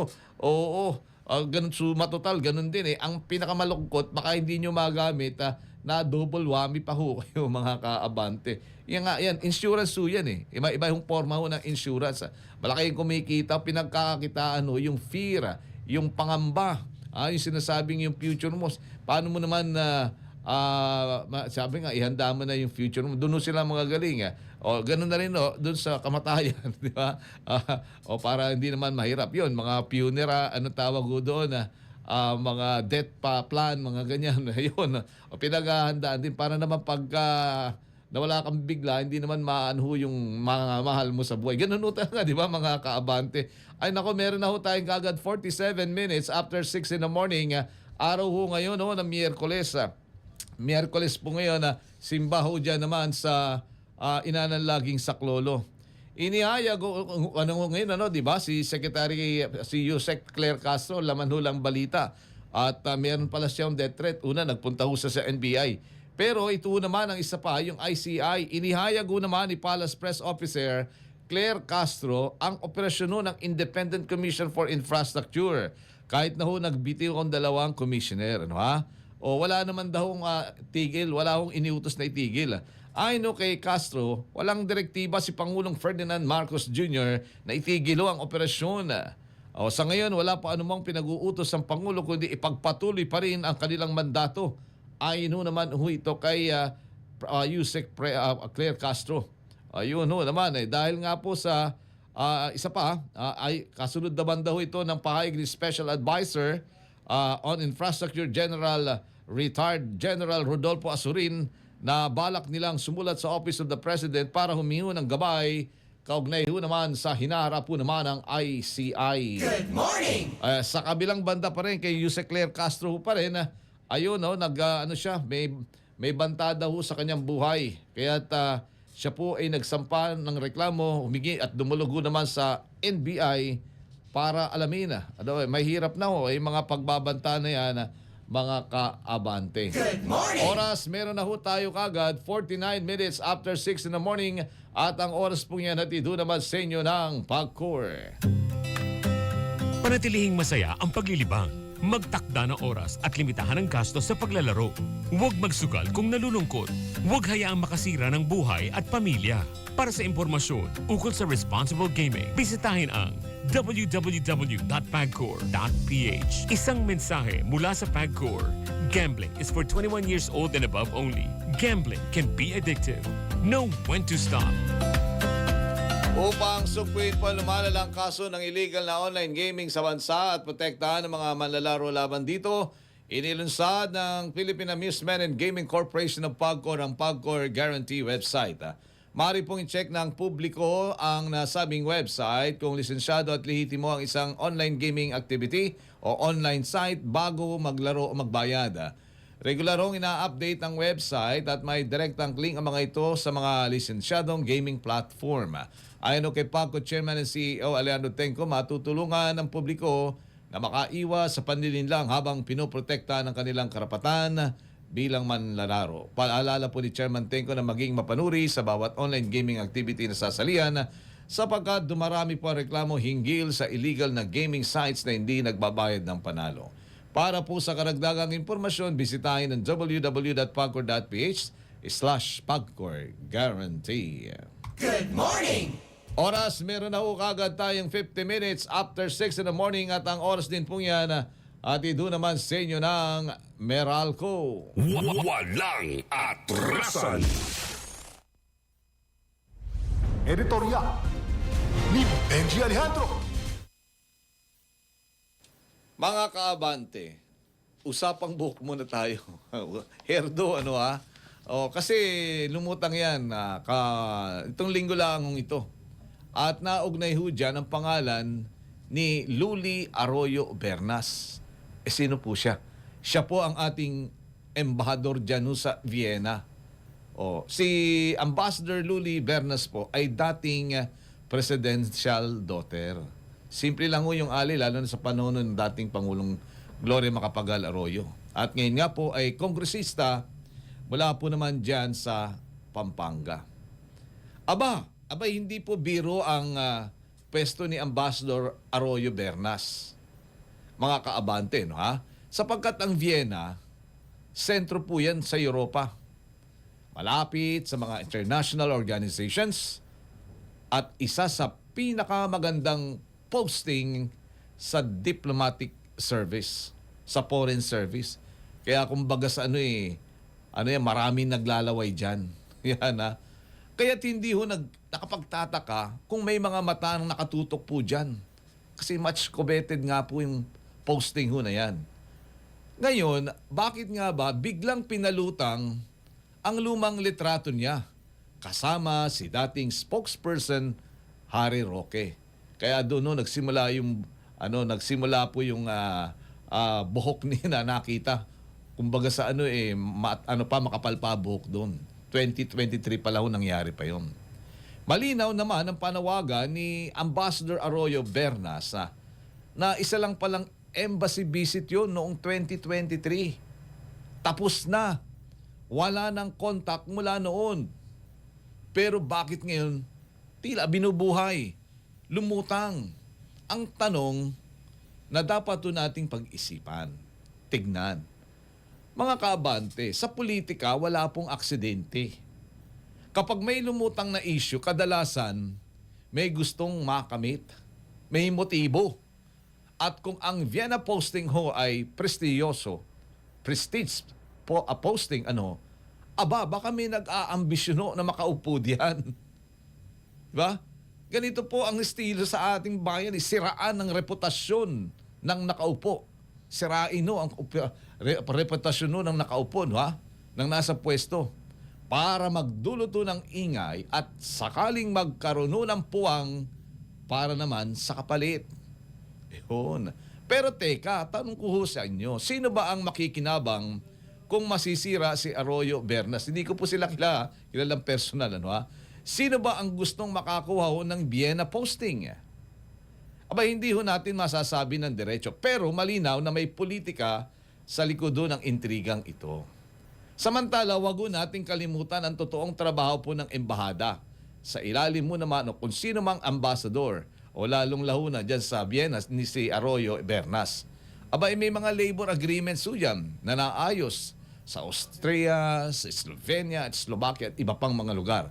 Ganun, suma total, ganun din Ang pinakamalungkot, baka hindi nyo magamit na double whammy pa ho kayo, mga kaabante. Yan, insurance ho yan Iba yung forma ho ng insurance. Malaki yung kumikita, pinagkakakitaan ho, yung fear, yung pangamba, yung sinasabing yung future mo. Paano mo naman sabi nga, ihanda mo na yung future mo. Doon sila mga galing. Ganun na rin doon sa kamatayan, di ba? Para hindi naman mahirap. Yun, mga pionera, tawag ko doon, mga death plan, mga ganyan. Yun, pinaghahandaan din para naman pagka nawala kang bigla, hindi naman maano yung mga mahal mo sa buhay. Ganun talaga, di ba, mga kaabante? Ay nako, meron na ho tayong kagad 47 minutes after 6 in the morning. Araw ho ngayon na Miyerkules. Miyerkules po ngayon simba ho dyan naman sa Inananlaging Saklolo. Inihayag ngayon di ba, si Yusek Claire Castro, laman ho lang balita. At meron pala siyang death threat. Una, nagpunta ho sa NBI. Pero ito naman ang isa pa, yung ICI. Inihayag ho naman ni Palace Press Officer Claire Castro ang operasyon ng Independent Commission for Infrastructure. Kahit na ho nagbitiw ang dalawang commissioner. Wala naman daw tigil, wala hong iniutos na itigil. Ayon kay Castro, walang direktiba si Pangulong Ferdinand Marcos Jr. na itigil ang operasyon. Sa ngayon, wala pa anumang pinag-uutos ng Pangulo kundi ipagpatuloy pa rin ang kanilang mandato. Ayon naman ito kay Yusek Claire Castro. Ayun naman dahil nga po sa isa pa ay kasunod naman daw ito ng pahayag ni Special Advisor on Infrastructure Retired General Rodolfo Asurin na balak nilang sumulat sa Office of the President para humingi ng gabay kaugnay naman sa hinaharap po naman ng ICI. Good morning! Sa kabilang banda pa rin kay Yusek Claire Castro pa rin, may banta daw sa kanyang buhay. Kaya siya po ay nagsampa ng reklamo, humingi at dumulugo naman sa NBI para alamin may hirap na mga pagbabanta na yan, mga kaabante. Good morning! Oras, meron na ho tayo kagad, 49 minutes after 6 in the morning. At ang oras po yan hatid naman sa inyo ng PAGCOR. Panatilihing masaya ang paglilibang. Magtakda ng oras at limitahan ang gastos sa paglalaro. Huwag magsugal kung nalulungkot. Huwag hayaang makasira ng buhay at pamilya. Para sa impormasyon ukol sa responsible gaming, bisitahin ang www.pagcor.ph. Isang mensahe mula sa PAGCOR. Gambling is for 21 years old and above only. Gambling can be addictive. Know when to stop. Upang sugpuin po ang lumalalang kaso ng illegal na online gaming sa bansa at protektahan ng mga manlalaro laban dito, inilunsad ng Philippine Amusement and Gaming Corporation ng PAGCOR ang PAGCOR Guarantee website. Maaari pong i-check ng publiko ang nasabing website kung lisensyado at lehitimo ang isang online gaming activity o online site bago maglaro o magbayad. Regularong ina-update ang website at may direktang link ang mga ito sa mga lisensyadong gaming platform. Ayon kay PAGCOR Chairman and CEO Alejandro Tenco, matutulungan ang publiko na makaiwas sa panlilinlang habang pinoprotekta ng kanilang karapatan bilang manlalaro. Paalala po ni Chairman Tenco na maging mapanuri sa bawat online gaming activity na sasalihan sapagkat dumarami po ang reklamo hinggil sa illegal na gaming sites na hindi nagbabayad ng panalo. Para po sa karagdagang impormasyon, bisitahin ang www.pagcor.ph/PAGCOR-Guarantee. Good morning! Oras, meron na ho kagad tayong 50 minutes after 6 in the morning at ang oras din po yan at ido naman sa inyo ng Meralco. Walang atrasan. Editorial ni Benji Alejandro. Mga kaabante, usapang buhok muna tayo. Herdo, ano ha? O, kasi lumutang yan. Itong linggo lang ito. At naugnay ho dyan ang pangalan ni Luli Arroyo Bernas. Sino po siya? Siya po ang ating embahador dyan sa Vienna. O, si Ambassador Luli Bernas po ay dating presidential daughter. Simple lang ho yung ali, lalo na sa panahon ng dating Pangulong Gloria Macapagal Arroyo. At ngayon nga po ay kongresista mula po naman dyan sa Pampanga. Aba, hindi po biro ang pwesto ni Ambassador Arroyo Bernas. Mga kaabante, no ha? Sapagkat ang Vienna, sentro po yan sa Europa. Malapit sa mga international organizations at isa sa pinakamagandang posting sa diplomatic service, sa foreign service. Kaya kumbaga sa maraming naglalaway dyan. Yan ha. Kaya hindi ho nakapagtataka kung may mga mata nang nakatutok po dyan. Kasi much coveted nga po yung posting ho na yan. Ngayon, bakit nga ba biglang pinalutang ang lumang litrato niya kasama si dating spokesperson Harry Roque? Kaya doon nagsimula po yung buhok niya na nakita. Kumbaga sa makapal pa buhok doon. 2023 pala ho nangyari pa yon. Malinaw naman ang panawagan ni Ambassador Arroyo Bernas na isa lang palang embassy visit yun noong 2023. Tapos na. Wala nang contact mula noon. Pero bakit ngayon tila binubuhay? Lumutang. Ang tanong na dapat nating pag-isipan, tignan. Mga kaabante, sa politika wala pong aksidente. Kapag may lumutang na issue, kadalasan may gustong makamit, may motibo. At kung ang Vienna posting ho ay prestige posting, baka may nag-aambisyono na makaupo diyan. Diba? Ganito po ang estilo sa ating bayan, siraan ng reputasyon ng nakaupo. Sirain ang reputasyon ng nakaupo, ng nasa pwesto, para magduluto ng ingay at sakaling magkaroon ng puwang para naman sa kapalit. Yun. Pero teka, tanong ko ho sa inyo, sino ba ang makikinabang kung masisira si Arroyo Bernas? Hindi ko po sila kilalang personal, Sino ba ang gustong makakuha ho ng Vienna posting? Hindi ho natin masasabi ng diretso. Pero malinaw na may politika sa likod ng intrigang ito. Samantala, wag ho nating kalimutan ang totoong trabaho po ng embahada. Sa ilalim mo naman o kung sino mang ambasador o lalong lahuna dyan sa Vienna ni si Arroyo Bernas. Abay, may mga labor agreements ho yan na naayos sa Austria, sa Slovenia at Slovakia at iba pang mga lugar.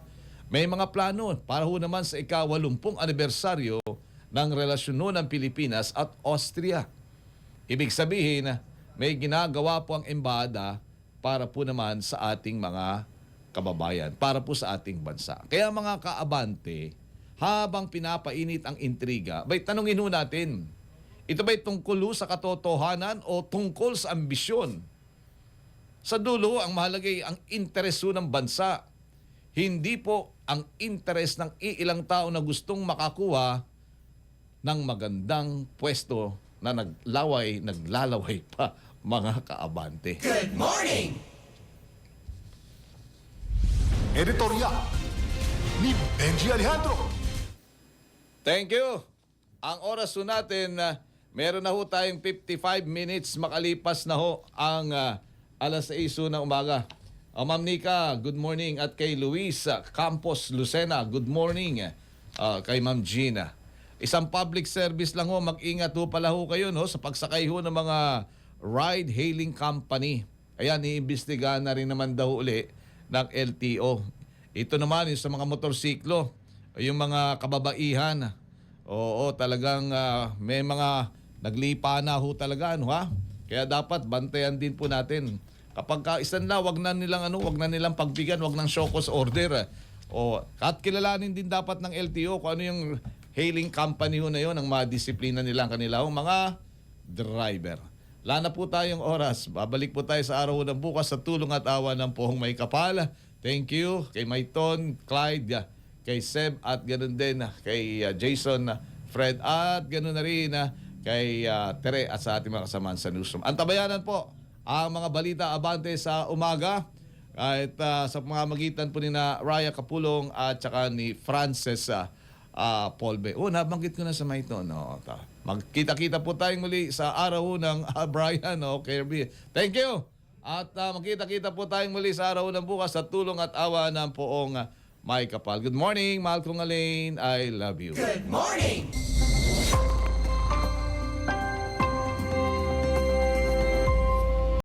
May mga plano para ho naman sa ika-80 anibersaryo ng relasyon ho ng Pilipinas at Austria. Ibig sabihin, may ginagawa po ang embahada para po naman sa ating mga kababayan, para po sa ating bansa. Kaya mga kaabante, habang pinapainit ang intriga, bay tanungin ho natin, ito ba'y tungkol ho sa katotohanan o tungkol sa ambisyon? Sa dulo, ang mahalaga ay ang interes ho ng bansa. Hindi po ang interes ng iilang tao na gustong makakuha ng magandang pwesto na naglalaway pa, mga kaabante. Good morning! Editorial ni Benji Alejandro. Thank you. Ang oras ho natin, meron na ho tayong 55 minutes makalipas na ho ang alas 6 ng umaga. Ma'am Nika, good morning. At kay Luis Campos Lucena, good morning. Kay Ma'am Gina. Isang public service lang ho, mag-ingat ho pala ho kayo no, sa pagsakay ho ng mga ride-hailing company. Ayan, iimbestigahan na rin naman daw uli ng LTO. Ito naman yung sa mga motorsiklo, yung mga kababaihan. Oo, talagang may mga naglipa na ho talaga, ano ha? Kaya dapat bantayan din po natin. Kapag isan na, wag na nilang pagbigyan, wag nang show cause order. At kilalanin din dapat ng LTO kung ano yung hailing company ho na yun, ang madisiplina nilang kanilang mga driver. Lana po tayong oras. Babalik po tayo sa araw ng bukas sa tulong at awa ng Pohong May Kapal. Thank you kay Mayton, Clyde, kay Seb at ganoon din kay Jason, Fred at ganoon na rin kay Tere at sa ating mga kasamahan sa newsroom. Antabayanan po ang mga balita abante sa umaga at sa mga magitan po ni na Raya Kapulong at saka ni Frances Polbe. Nabanggit ko na sa Mayton. Magkita-kita po tayong muli sa araw ng Brian Kirby. Thank you! At magkita-kita po tayong muli sa araw ng bukas sa tulong at awa ng Poong May Kapal. Good morning, mahal kong Elaine. I love you. Good morning!